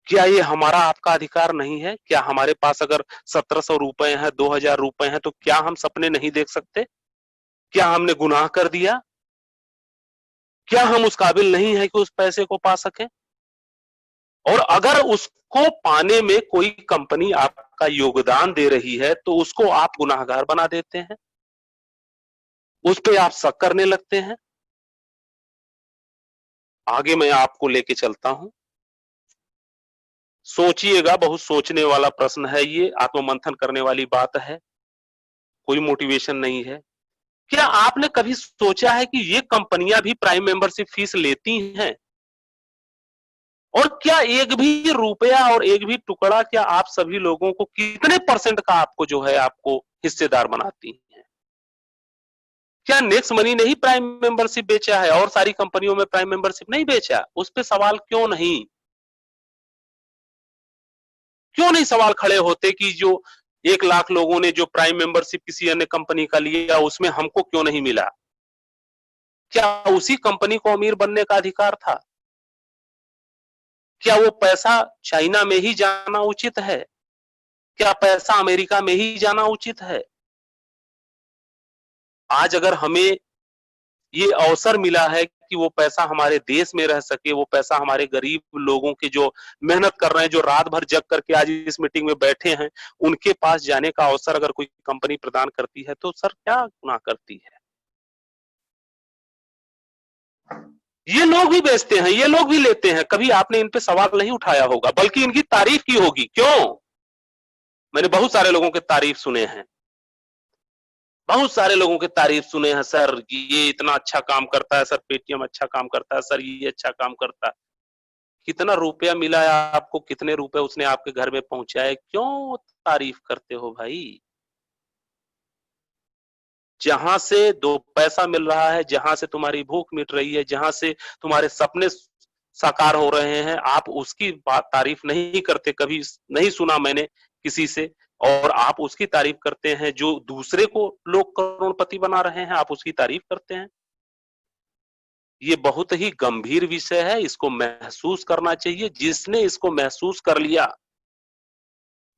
Speaker 1: क्या ये हमारा आपका अधिकार नहीं है? क्या हमारे पास अगर 1700 रुपए हैं, 2000 रुपए हैं, तो क्या हम सपने नहीं देख सकते? क्या हमने गुनाह कर दिया? क्या हम उस काबिल नहीं है कि उस पैसे को पा सकें? और अगर उसको पाने में कोई कंपनी आपका योगदान दे रही है, तो उसको आप गुनाहगार बना देते हैं, उस पे आप शक करने लगते हैं। आगे मैं आपको लेके चलता हूं, सोचिएगा, बहुत सोचने वाला प्रश्न है ये, आत्ममंथन करने वाली बात है, कोई मोटिवेशन नहीं है। क्या आपने कभी सोचा है कि ये कंपनियां भी प्राइम मेंबरशिप फीस लेती हैं? और क्या एक भी रुपया और एक भी टुकड़ा, क्या आप सभी लोगों को कितने परसेंट का आपको जो है आपको हिस्सेदार बनाती हैं? क्या नेक्स्ट मनी ने ही प्राइम मेंबरशिप बेचा है और सारी कंपनियों में प्राइम मेंबरशिप नहीं बेचा? उस पर सवाल क्यों नहीं? क्यों नहीं सवाल खड़े होते कि जो 1 लाख लोगों ने जो प्राइम मेंबरशिप किसी अन्य कंपनी का लिया, उसमें हमको क्यों नहीं मिला? क्या उसी कंपनी को अमीर बनने का अधिकार था? क्या वो पैसा चाइना में ही जाना उचित है? क्या पैसा अमेरिका में ही जाना उचित है? आज अगर हमें ये अवसर मिला है कि वो पैसा हमारे देश में रह सके, वो पैसा हमारे गरीब लोगों के जो मेहनत कर रहे हैं, जो रात भर जग करके आज इस मीटिंग में बैठे हैं, उनके पास जाने का अवसर अगर कोई कंपनी प्रदान करती है, तो सर क्या गुनाह करती है? ये लोग भी बेचते हैं, ये लोग भी लेते हैं, कभी आपने इन पे सवाल नहीं उठाया होगा, बल्कि इनकी तारीफ की होगी। क्यों? मैंने बहुत सारे लोगों के तारीफ सुने हैं। बहुत सारे लोगों की तारीफ सुने हैं, सर ये इतना अच्छा काम करता है, सर पेटीएम अच्छा काम करता है, सर ये अच्छा काम करता है। कितना रुपया मिला है आपको, कितने रुपए उसने आपके घर में पहुंचाए, क्यों तारीफ करते हो भाई? जहां से दो पैसा मिल रहा है, जहां से तुम्हारी भूख मिट रही है, जहां से तुम्हारे सपने साकार हो रहे हैं, आप उसकी बात तारीफ नहीं करते। कभी नहीं सुना मैंने किसी से। और आप उसकी तारीफ करते हैं जो दूसरे को लोग करोड़पति बना रहे हैं, आप उसकी तारीफ करते हैं। ये बहुत ही गंभीर विषय है, इसको महसूस करना चाहिए। जिसने इसको महसूस कर लिया,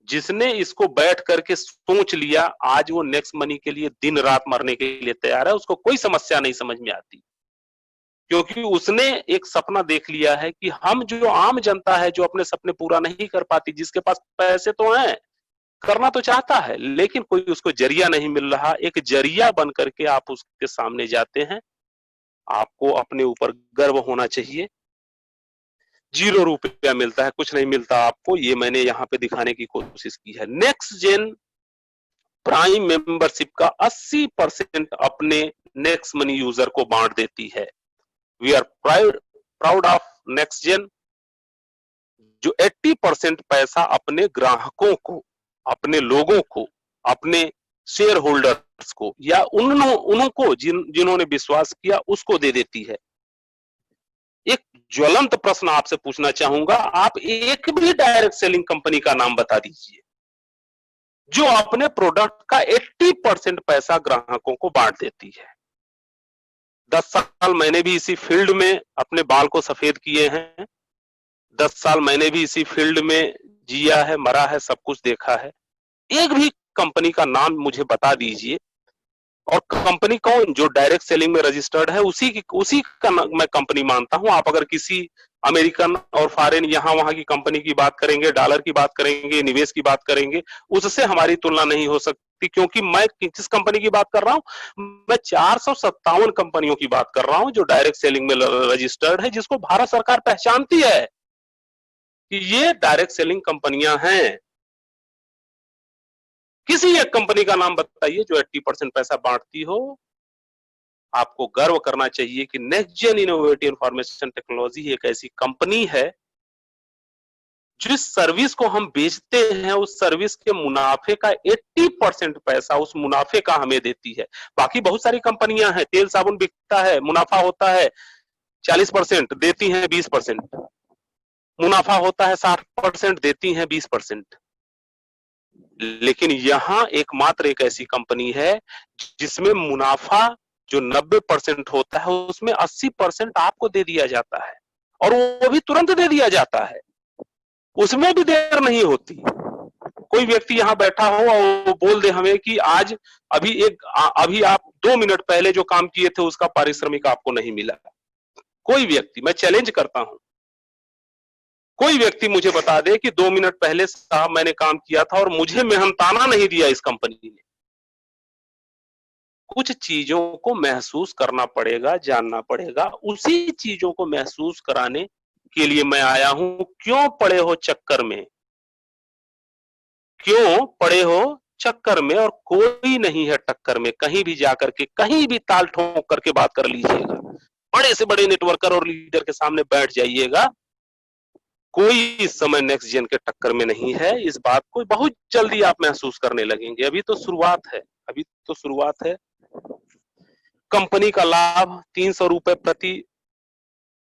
Speaker 1: जिसने इसको बैठ करके सोच लिया, आज वो नेक्स्ट मनी के लिए दिन रात मरने के लिए तैयार है, उसको कोई समस्या नहीं समझ में आती। क्योंकि उसने एक सपना देख लिया है कि हम जो आम जनता है, जो अपने सपने पूरा नहीं कर पाती, जिसके पास पैसे तो हैं, करना तो चाहता है, लेकिन कोई उसको जरिया नहीं मिल रहा, एक जरिया बन करके आप उसके सामने जाते हैं। आपको अपने ऊपर गर्व होना चाहिए। 0 रुपया मिलता है, कुछ नहीं मिलता आपको, ये मैंने यहाँ पे दिखाने की कोशिश की है। नेक्स्ट जेन प्राइम मेंबरशिप का 80% अपने नेक्स्ट मनी यूजर को बांट देती है। We are proud of Next Gen, जो 80% पैसा अपने ग्राहकों को, अपने लोगों को, अपने शेयर होल्डर्स को, या उनको जिन्होंने विश्वास किया उसको दे देती है। एक ज्वलंत प्रश्न आपसे पूछना चाहूंगा, आप एक भी डायरेक्ट सेलिंग कंपनी का नाम बता दीजिए जो अपने प्रोडक्ट का 80% पैसा ग्राहकों को बांट देती है। 10 साल मैंने भी इसी फील्ड में अपने बाल को सफेद किए हैं। 10 साल मैंने भी इसी फील्ड में जिया है, मरा है, सब कुछ देखा है। एक भी कंपनी का नाम मुझे बता दीजिए, और कंपनी कौन, जो डायरेक्ट सेलिंग में रजिस्टर्ड है, उसी का मैं कंपनी मानता हूं। आप अगर किसी अमेरिकन और फॉरेन यहाँ वहां की कंपनी की बात करेंगे, डॉलर की बात करेंगे, निवेश की बात करेंगे, उससे हमारी तुलना नहीं हो सकती। क्योंकि मैं किस कंपनी की बात कर रहा हूं, मैं 457 कंपनियों की बात कर रहा हूं जो डायरेक्ट सेलिंग में रजिस्टर्ड है, जिसको भारत सरकार पहचानती है कि ये डायरेक्ट सेलिंग कंपनियां हैं। किसी एक कंपनी का नाम बताइए जो 80% पैसा बांटती हो। आपको गर्व करना चाहिए कि Next Gen Innovative Information Technology एक ऐसी कंपनी है जिस सर्विस को हम बेचते हैं, उस सर्विस के मुनाफे का 80% पैसा उस मुनाफे का हमें देती है। बाकी बहुत सारी कंपनियां हैं, तेल साबुन बिकता है, मुनाफा होता है 40%, देती हैं 20%। मुनाफा होता है 60%, देती हैं 20%। लेकिन यहां एकमात्र एक ऐसी कंपनी है जिसमें मुनाफा जो 90% होता है, उसमें 80% आपको दे दिया जाता है, और वो भी तुरंत दे दिया जाता है, उसमें भी देर नहीं होती। कोई व्यक्ति यहां बैठा हो और वो बोल दे हमें कि आज अभी आप 2 मिनट पहले जो काम किए थे उसका पारिश्रमिक आपको नहीं मिला। कोई व्यक्ति, मैं चैलेंज करता हूं, कोई व्यक्ति मुझे बता दे कि 2 मिनट पहले साहब मैंने काम किया था और मुझे मेहनताना नहीं दिया इस कंपनी ने। कुछ चीजों को महसूस करना पड़ेगा, जानना पड़ेगा। उसी चीजों को महसूस कराने के लिए मैं आया हूं। क्यों पड़े हो चक्कर में, क्यों पड़े हो चक्कर में, और कोई नहीं है टक्कर में। कहीं भी जाकर के, कहीं भी ताल ठोक करके बात कर लीजिएगा, बड़े से बड़े नेटवर्कर और लीडर के सामने बैठ जाइएगा, कोई इस समय नेक्स्ट जेन के टक्कर में नहीं है। इस बात को बहुत जल्दी आप महसूस करने लगेंगे। अभी तो शुरुआत है, अभी तो शुरुआत है। कंपनी का लाभ 300 रुपए प्रति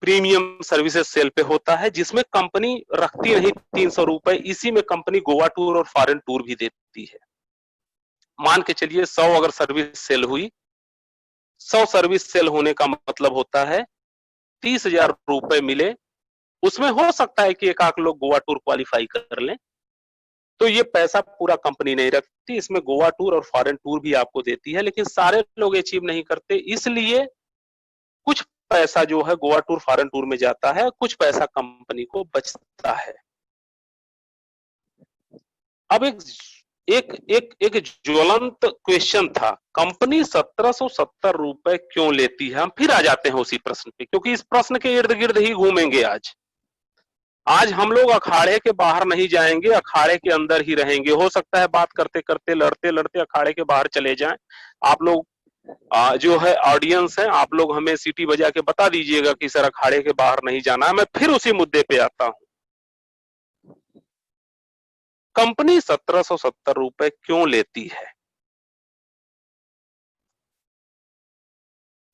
Speaker 1: प्रीमियम सर्विसेज सेल पे होता है, जिसमें कंपनी रखती नहीं 300 रुपए, इसी में कंपनी गोवा टूर और फॉरेन टूर भी देती है। मान के चलिए 100 अगर सर्विस सेल हुई, 100 सर्विस सेल होने का मतलब होता है 30,000 रुपए मिले। उसमें हो सकता है कि एक आध लोग गोवा टूर क्वालिफाई कर लें, तो ये पैसा पूरा कंपनी नहीं रखती, इसमें गोवा टूर और फॉरेन टूर भी आपको देती है। लेकिन सारे लोग अचीव नहीं करते, इसलिए कुछ पैसा जो है गोवा टूर फॉरेन टूर में जाता है, कुछ पैसा कंपनी को बचता है। अब एक ज्वलंत क्वेश्चन था, कंपनी 1770 रुपए क्यों लेती है? हम फिर आ जाते हैं उसी प्रश्न पे, क्योंकि इस प्रश्न के इर्द गिर्द ही घूमेंगे आज। आज हम लोग अखाड़े के बाहर नहीं जाएंगे, अखाड़े के अंदर ही रहेंगे। हो सकता है बात करते करते लड़ते लड़ते अखाड़े के बाहर चले जाएं। आप लोग जो है ऑडियंस है, आप लोग हमें सीटी बजा के बता दीजिएगा कि सर अखाड़े के बाहर नहीं जाना है। मैं फिर उसी मुद्दे पे आता हूं। कंपनी 1770 रुपए क्यों लेती है?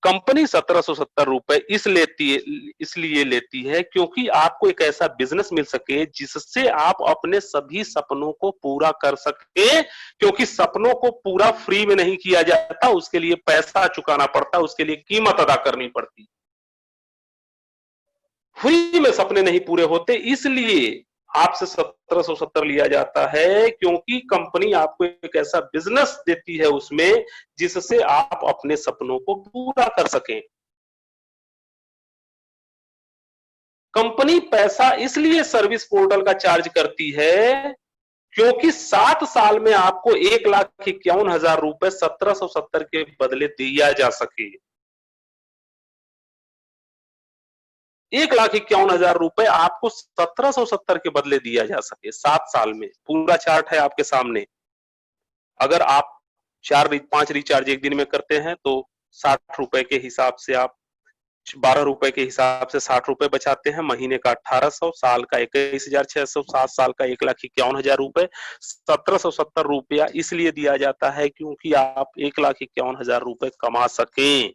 Speaker 1: कंपनी 1770 रुपए इसलिए लेती है क्योंकि आपको एक ऐसा बिजनेस मिल सके जिससे आप अपने सभी सपनों को पूरा कर सके। क्योंकि सपनों को पूरा फ्री में नहीं किया जाता, उसके लिए पैसा चुकाना पड़ता, उसके लिए कीमत अदा करनी पड़ती। फ्री में सपने नहीं पूरे होते, इसलिए आपसे 1770 लिया जाता है क्योंकि कंपनी आपको एक ऐसा बिजनेस देती है उसमें जिससे आप अपने सपनों को पूरा कर सकें। कंपनी पैसा इसलिए सर्विस पोर्टल का चार्ज करती है क्योंकि 7 साल में आपको 1,51,000 रुपए 1770 के बदले दिया जा सके। 1,51,000 रुपए आपको 1770 के बदले दिया जा सके 7 साल में। पूरा चार्ट है आपके सामने। अगर आप 4-5 रिचार्ज एक दिन में करते हैं तो 60 रुपए के हिसाब से आप 12 रुपए के हिसाब से 60 रुपए बचाते हैं। महीने का 1800, साल का 21,600, 7 साल का 1,51,000 रुपए। 1770 रुपया इसलिए दिया जाता है क्योंकि आप 1,51,000 रुपए कमा सकें।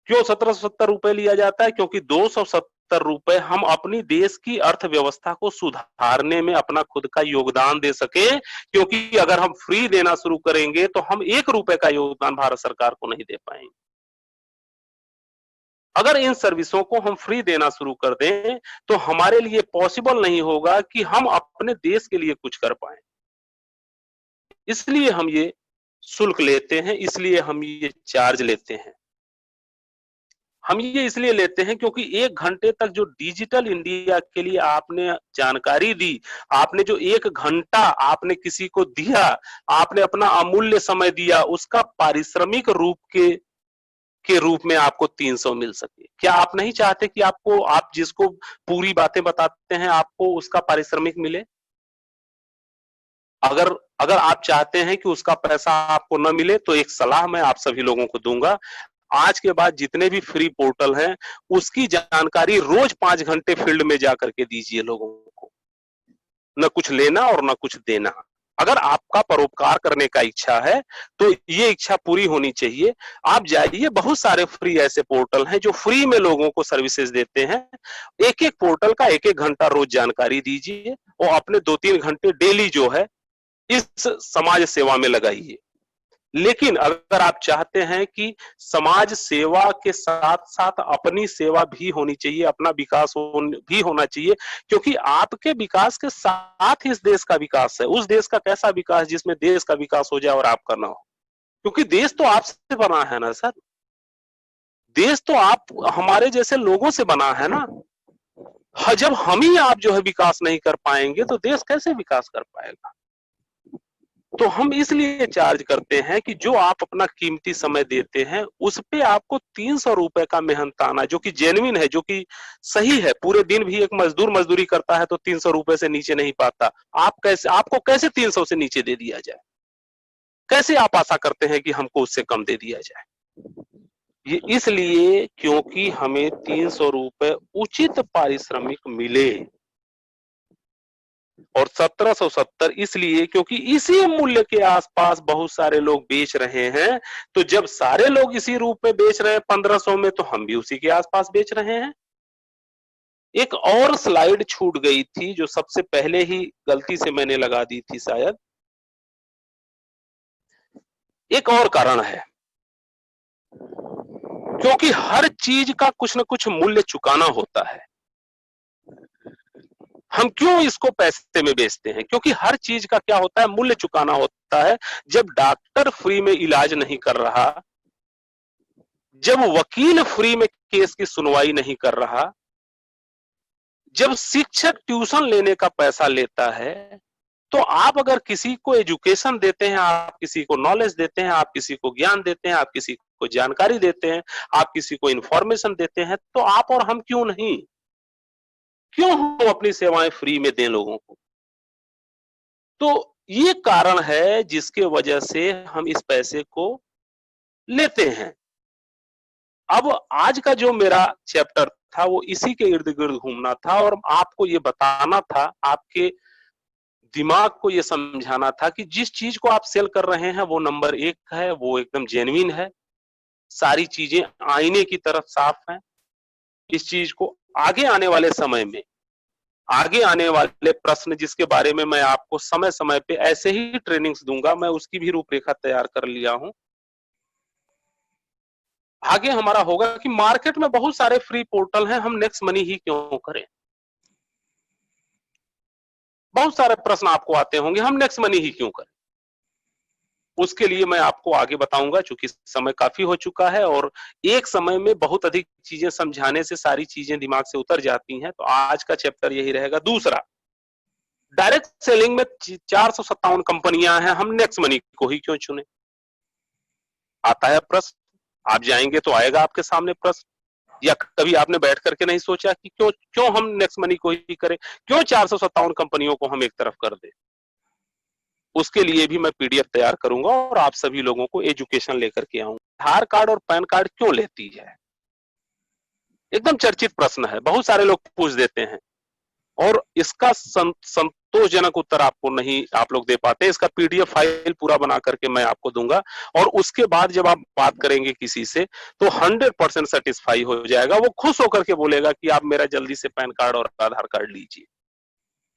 Speaker 1: क्यों 1770 रुपए लिया जाता है? क्योंकि 270 रुपए हम अपनी देश की अर्थव्यवस्था को सुधारने में अपना खुद का योगदान दे सके। क्योंकि अगर हम फ्री देना शुरू करेंगे तो हम 1 रुपए का योगदान भारत सरकार को नहीं दे पाएंगे। अगर इन सर्विसों को हम फ्री देना शुरू कर दें तो हमारे लिए पॉसिबल नहीं होगा कि हम अपने देश के लिए कुछ कर पाए। इसलिए हम ये शुल्क लेते हैं, इसलिए हम ये चार्ज लेते हैं। हम ये इसलिए लेते हैं क्योंकि 1 घंटे तक जो डिजिटल इंडिया के लिए आपने जानकारी दी, आपने जो 1 घंटा आपने किसी को दिया, आपने अपना अमूल्य समय दिया, उसका पारिश्रमिक रूप में आपको 300 मिल सके। क्या आप नहीं चाहते कि आप जिसको पूरी बातें बताते हैं आपको उसका पारिश्रमिक मिले? अगर अगर आप चाहते हैं कि उसका पैसा आपको न मिले तो एक सलाह मैं आप सभी लोगों को दूंगा। आज के बाद जितने भी फ्री पोर्टल हैं उसकी जानकारी रोज 5 घंटे फील्ड में जाकर के दीजिए लोगों को। न कुछ लेना और न कुछ देना। अगर आपका परोपकार करने का इच्छा है तो ये इच्छा पूरी होनी चाहिए। आप जाइए, बहुत सारे फ्री ऐसे पोर्टल हैं जो फ्री में लोगों को सर्विसेज देते हैं। एक-एक पोर्टल का 1-1 घंटा रोज जानकारी दीजिए और अपने 2-3 घंटे डेली जो है इस समाज सेवा में लगाइए। लेकिन अगर आप चाहते हैं कि समाज सेवा के साथ-साथ अपनी सेवा भी होनी चाहिए, अपना विकास भी होना चाहिए, क्योंकि आपके विकास के साथ ही इस देश का विकास है। उस देश का कैसा विकास जिसमें देश का विकास हो जाए और आपका ना हो? क्योंकि देश तो आपसे बना है ना सर। देश तो आप हमारे जैसे लोगों से बना है ना। जब हम ही आप जो है विकास नहीं कर पाएंगे तो देश कैसे विकास कर पाएगा? तो हम इसलिए चार्ज करते हैं कि जो आप अपना कीमती समय देते हैं उस पे आपको 300 रुपए का मेहनताना, जो कि जेन्युइन है, जो कि सही है। पूरे दिन भी एक मजदूर मजदूरी करता है तो 300 रुपए से नीचे नहीं पाता। आपको कैसे 300 से नीचे दे दिया जाए? कैसे आप आशा करते हैं कि हमको उससे कम दे दिया जाए? ये इसलिए क्योंकि हमें 300 रुपए उचित पारिश्रमिक मिले। और 1770 इसलिए क्योंकि इसी मूल्य के आसपास बहुत सारे लोग बेच रहे हैं। तो जब सारे लोग इसी रूप में बेच रहे हैं 1500 में, तो हम भी उसी के आसपास बेच रहे हैं। एक और स्लाइड छूट गई थी जो सबसे पहले ही गलती से मैंने लगा दी थी शायद। एक और कारण है, क्योंकि हर चीज का कुछ न कुछ मूल्य चुकाना होता है। हम क्यों इसको पैसे में बेचते हैं? क्योंकि हर चीज का क्या होता है, मूल्य चुकाना होता है। जब डॉक्टर फ्री में इलाज नहीं कर रहा, जब वकील फ्री में केस की सुनवाई नहीं कर रहा, जब शिक्षक ट्यूशन लेने का पैसा लेता है, तो आप अगर किसी को एजुकेशन देते हैं, आप किसी को नॉलेज देते हैं, आप किसी को ज्ञान देते हैं, आप किसी को जानकारी देते हैं, आप किसी को इंफॉर्मेशन देते हैं, तो आप और हम क्यों नहीं, क्यों हम अपनी सेवाएं फ्री में दें लोगों को। तो ये कारण है जिसके वजह से हम इस पैसे को लेते हैं। अब आज का जो मेरा चैप्टर था वो इसी के इर्द गिर्द घूमना था और आपको ये बताना था, आपके दिमाग को ये समझाना था कि जिस चीज को आप सेल कर रहे हैं वो नंबर 1 है, वो एकदम जेन्युइन है, सारी चीजें आईने की तरफ साफ हैं। इस चीज को आगे आने वाले समय में, आगे आने वाले प्रश्न जिसके बारे में मैं आपको समय समय पे ऐसे ही ट्रेनिंग्स दूंगा, मैं उसकी भी रूपरेखा तैयार कर लिया हूं। आगे हमारा होगा कि मार्केट में बहुत सारे फ्री पोर्टल हैं, हम नेक्स्ट मनी ही क्यों करें। बहुत सारे प्रश्न आपको आते होंगे, हम नेक्स्ट मनी ही क्यों करें। उसके लिए मैं आपको आगे बताऊंगा, चूंकि समय काफी हो चुका है और एक समय में बहुत अधिक चीजें समझाने से सारी चीजें दिमाग से उतर जाती हैं। तो आज का चैप्टर यही रहेगा। दूसरा, डायरेक्ट सेलिंग में 457 कंपनियां हैं, हम नेक्स्ट मनी को ही क्यों चुने। आता है प्रश्न, आप जाएंगे तो आएगा आपके सामने प्रश्न, या कभी आपने बैठ करके नहीं सोचा कि क्यों क्यों हम नेक्स्ट मनी को ही करें, क्यों 457 कंपनियों को हम एक तरफ कर दें। उसके लिए भी मैं पीडीएफ तैयार करूंगा और आप सभी लोगों को एजुकेशन लेकर के आऊंगा। आधार कार्ड और पैन कार्ड क्यों लेती है, एकदम चर्चित प्रश्न है, बहुत सारे लोग पूछ देते हैं और इसका संतोषजनक उत्तर आपको नहीं आप लोग दे पाते। इसका पीडीएफ फाइल पूरा बना करके मैं आपको दूंगा और उसके बाद जब आप बात करेंगे किसी से तो 100% सेटिस्फाई हो जाएगा, वो खुश होकर के बोलेगा कि आप मेरा जल्दी से पैन कार्ड और आधार कार्ड लीजिए।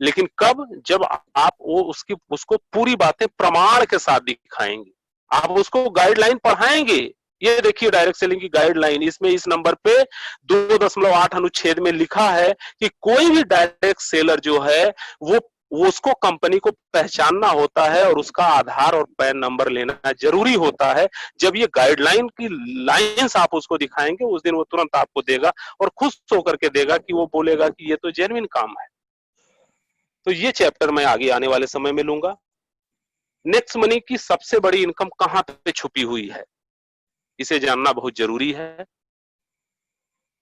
Speaker 1: लेकिन कब, जब आप वो उसको पूरी बातें प्रमाण के साथ दिखाएंगे, आप उसको गाइडलाइन पढ़ाएंगे। ये देखिए डायरेक्ट सेलिंग की गाइडलाइन, इसमें इस नंबर पे 2.8 अनुच्छेद में लिखा है कि कोई भी डायरेक्ट सेलर जो है वो उसको कंपनी को पहचानना होता है और उसका आधार और पैन नंबर लेना जरूरी होता है। जब ये गाइडलाइन की लाइंस आप उसको दिखाएंगे उस दिन वो तुरंत आपको देगा और खुश होकर के देगा कि वो बोलेगा कि ये तो जेन्युइन काम है। तो ये चैप्टर मैं आगे आने वाले समय में लूंगा। नेक्स्ट मनी की सबसे बड़ी इनकम कहां पे छुपी हुई है, इसे जानना बहुत जरूरी है।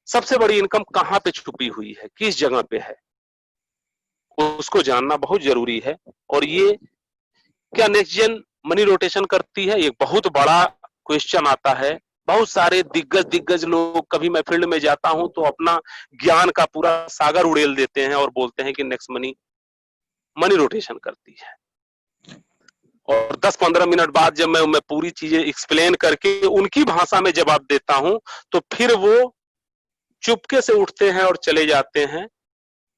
Speaker 1: सबसे बड़ी इनकम कहां पे छुपी हुई है, किस जगह पे है, उसको जानना बहुत जरूरी है। और ये क्या नेक्स्ट जेन मनी रोटेशन करती है, एक बहुत बड़ा क्वेश्चन आता है। बहुत सारे दिग्गज लोग, कभी मैं फील्ड में जाता हूं तो अपना ज्ञान का पूरा सागर उड़ेल देते हैं और बोलते हैं कि नेक्स्ट मनी रोटेशन करती है। और 10-15 मिनट बाद जब मैं पूरी चीजें एक्सप्लेन करके उनकी भाषा में जवाब देता हूं तो फिर वो चुपके से उठते हैं और चले जाते हैं,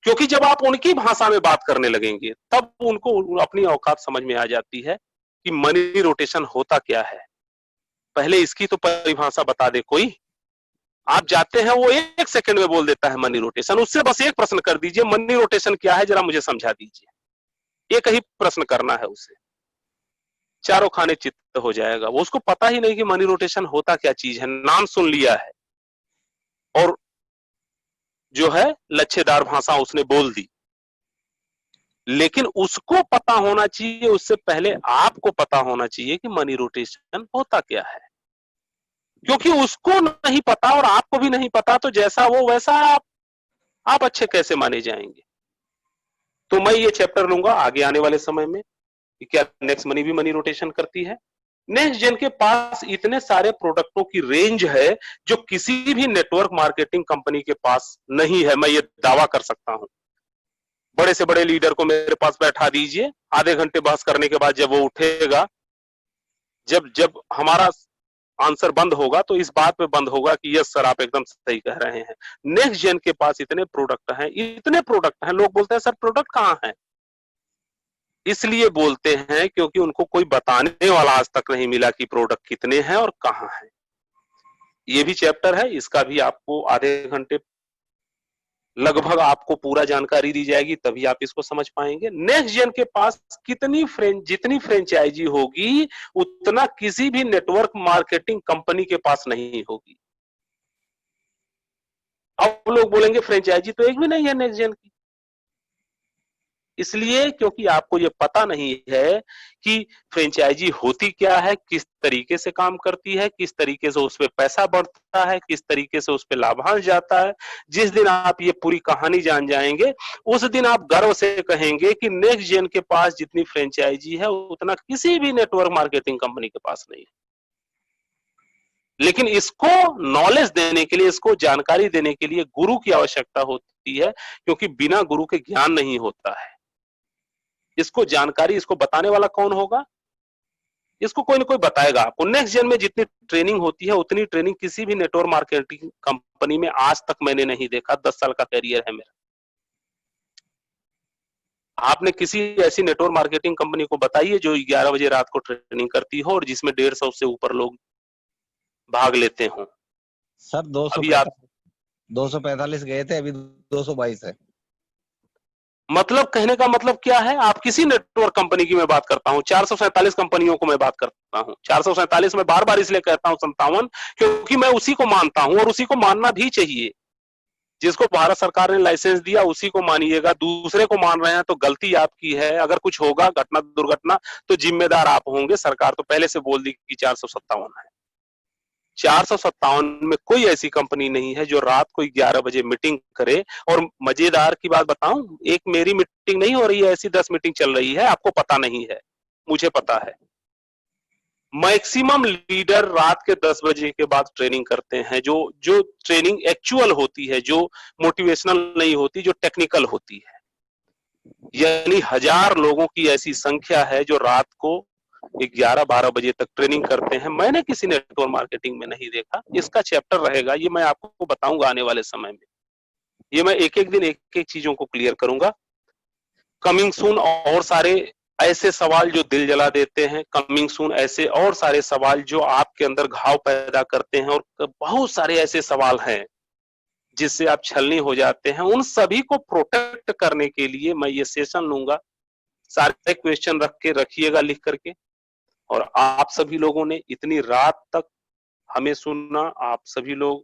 Speaker 1: क्योंकि जब आप उनकी भाषा में बात करने लगेंगे तब उनको अपनी औकात समझ में आ जाती है कि मनी रोटेशन होता क्या है। पहले इसकी तो परिभाषा बता दे कोई। आप जाते हैं, वो 1 सेकंड में बोल देता है मनी रोटेशन। उससे बस एक प्रश्न कर दीजिए, मनी रोटेशन क्या है जरा मुझे समझा दीजिए। एक ही प्रश्न करना है उसे, चारों खाने चित्त हो जाएगा। वो उसको पता ही नहीं कि मनी रोटेशन होता क्या चीज है, नाम सुन लिया है और जो है लच्छेदार भाषा उसने बोल दी। लेकिन उसको पता होना चाहिए, उससे पहले आपको पता होना चाहिए कि मनी रोटेशन होता क्या है। क्योंकि उसको नहीं पता और आपको भी नहीं पता, तो जैसा वो वैसा आप अच्छे कैसे माने जाएंगे। तो मैं ये चैप्टर लूंगा आगे आने वाले समय में कि क्या नेक्स्ट मनी भी मनी रोटेशन करती है। नेक्स्ट जेन के पास इतने सारे प्रोडक्टों की रेंज है जो किसी भी नेटवर्क मार्केटिंग कंपनी के पास नहीं है, मैं ये दावा कर सकता हूं। बड़े से बड़े लीडर को मेरे पास बैठा दीजिए, आधे घंटे बहस करने के बाद जब वो उठेगा, जब हमारा आंसर बंद होगा तो इस बात पे बंद होगा कि यस सर आप एकदम सही कह रहे हैं। नेक्स्ट जेन के पास इतने प्रोडक्ट हैं, लोग बोलते हैं सर प्रोडक्ट कहां है। इसलिए बोलते हैं क्योंकि उनको कोई बताने वाला आज तक नहीं मिला कि प्रोडक्ट कितने हैं और कहां हैं। ये भी चैप्टर है, इसका भी आपको आधे घंटे लगभग आपको पूरा जानकारी दी जाएगी, तभी आप इसको समझ पाएंगे। नेक्स्ट जेन के पास जितनी फ्रेंचाइजी होगी उतना किसी भी नेटवर्क मार्केटिंग कंपनी के पास नहीं होगी। अब लोग बोलेंगे फ्रेंचाइजी तो एक भी नहीं है नेक्स्ट जेन की। इसलिए क्योंकि आपको ये पता नहीं है कि फ्रेंचाइजी होती क्या है, किस तरीके से काम करती है, किस तरीके से उस पे पैसा बढ़ता है, किस तरीके से उस पे लाभांश जाता है। जिस दिन आप ये पूरी कहानी जान जाएंगे, उस दिन आप गर्व से कहेंगे कि नेक्स्ट जेन के पास जितनी फ्रेंचाइजी है उतना किसी भी नेटवर्क मार्केटिंग कंपनी के पास नहीं है। लेकिन इसको नॉलेज देने के लिए, इसको जानकारी देने के लिए गुरु की आवश्यकता होती है, क्योंकि बिना गुरु के ज्ञान नहीं होता है। इसको जानकारी, इसको बताने वाला कौन होगा? इसको कोई ना कोई बताएगा आपको। नेक्स्ट जेन में जितनी ट्रेनिंग होती है उतनी ट्रेनिंग किसी भी नेटवर्क मार्केटिंग कंपनी में आज तक मैंने नहीं देखा। 10 साल का कैरियर है मेरा। आपने किसी ऐसी नेटवर्क मार्केटिंग कंपनी को बताइए जो 11 बजे रात को ट्रेनिंग करती हो और जिसमें 150 से ऊपर लोग भाग लेते हो।
Speaker 2: सर 245 गए थे, अभी 222 है।
Speaker 1: मतलब कहने का मतलब क्या है? आप किसी नेटवर्क कंपनी की मैं बात करता हूं, 447 कंपनियों को मैं बात करता हूं। 447 में बार बार इसलिए कहता हूं 57, क्योंकि मैं उसी को मानता हूं और उसी को मानना भी चाहिए। जिसको भारत सरकार ने लाइसेंस दिया उसी को मानिएगा। दूसरे को मान रहे हैं तो गलती आपकी है। अगर कुछ होगा घटना दुर्घटना तो जिम्मेदार आप होंगे। सरकार तो पहले से बोल दी कि 457 है। 457 में कोई ऐसी कंपनी नहीं है जो रात को 11 बजे मीटिंग करे। और मजेदार की बात बताऊं, एक मेरी मीटिंग नहीं हो रही है, ऐसी 10 मीटिंग चल रही है। आपको पता नहीं है, मुझे पता है। मैक्सिमम लीडर रात के 10 बजे के बाद ट्रेनिंग करते हैं, जो ट्रेनिंग एक्चुअल होती है, जो मोटिवेशनल नहीं होती, जो टेक्निकल होती है। यानी 1000 लोगों की ऐसी संख्या है जो रात को 11-12 बजे तक ट्रेनिंग करते हैं। मैंने किसी नेटवर्क मार्केटिंग में नहीं देखा। इसका चैप्टर रहेगा, ये मैं आपको बताऊंगा आने वाले समय में। ये मैं एक एक दिन एक एक चीजों को क्लियर करूंगा। कमिंग सून और सारे ऐसे सवाल जो दिल जला देते हैं, कमिंग सून ऐसे और सारे सवाल जो आपके अंदर घाव पैदा करते हैं, और बहुत सारे ऐसे सवाल हैं जिससे आप छलनी हो जाते हैं। उन सभी को प्रोटेक्ट करने के लिए मैं ये सेशन लूंगा। सारे क्वेश्चन रख के रखिएगा लिख करके। और आप सभी लोगों ने इतनी रात तक हमें सुनना, आप सभी लोग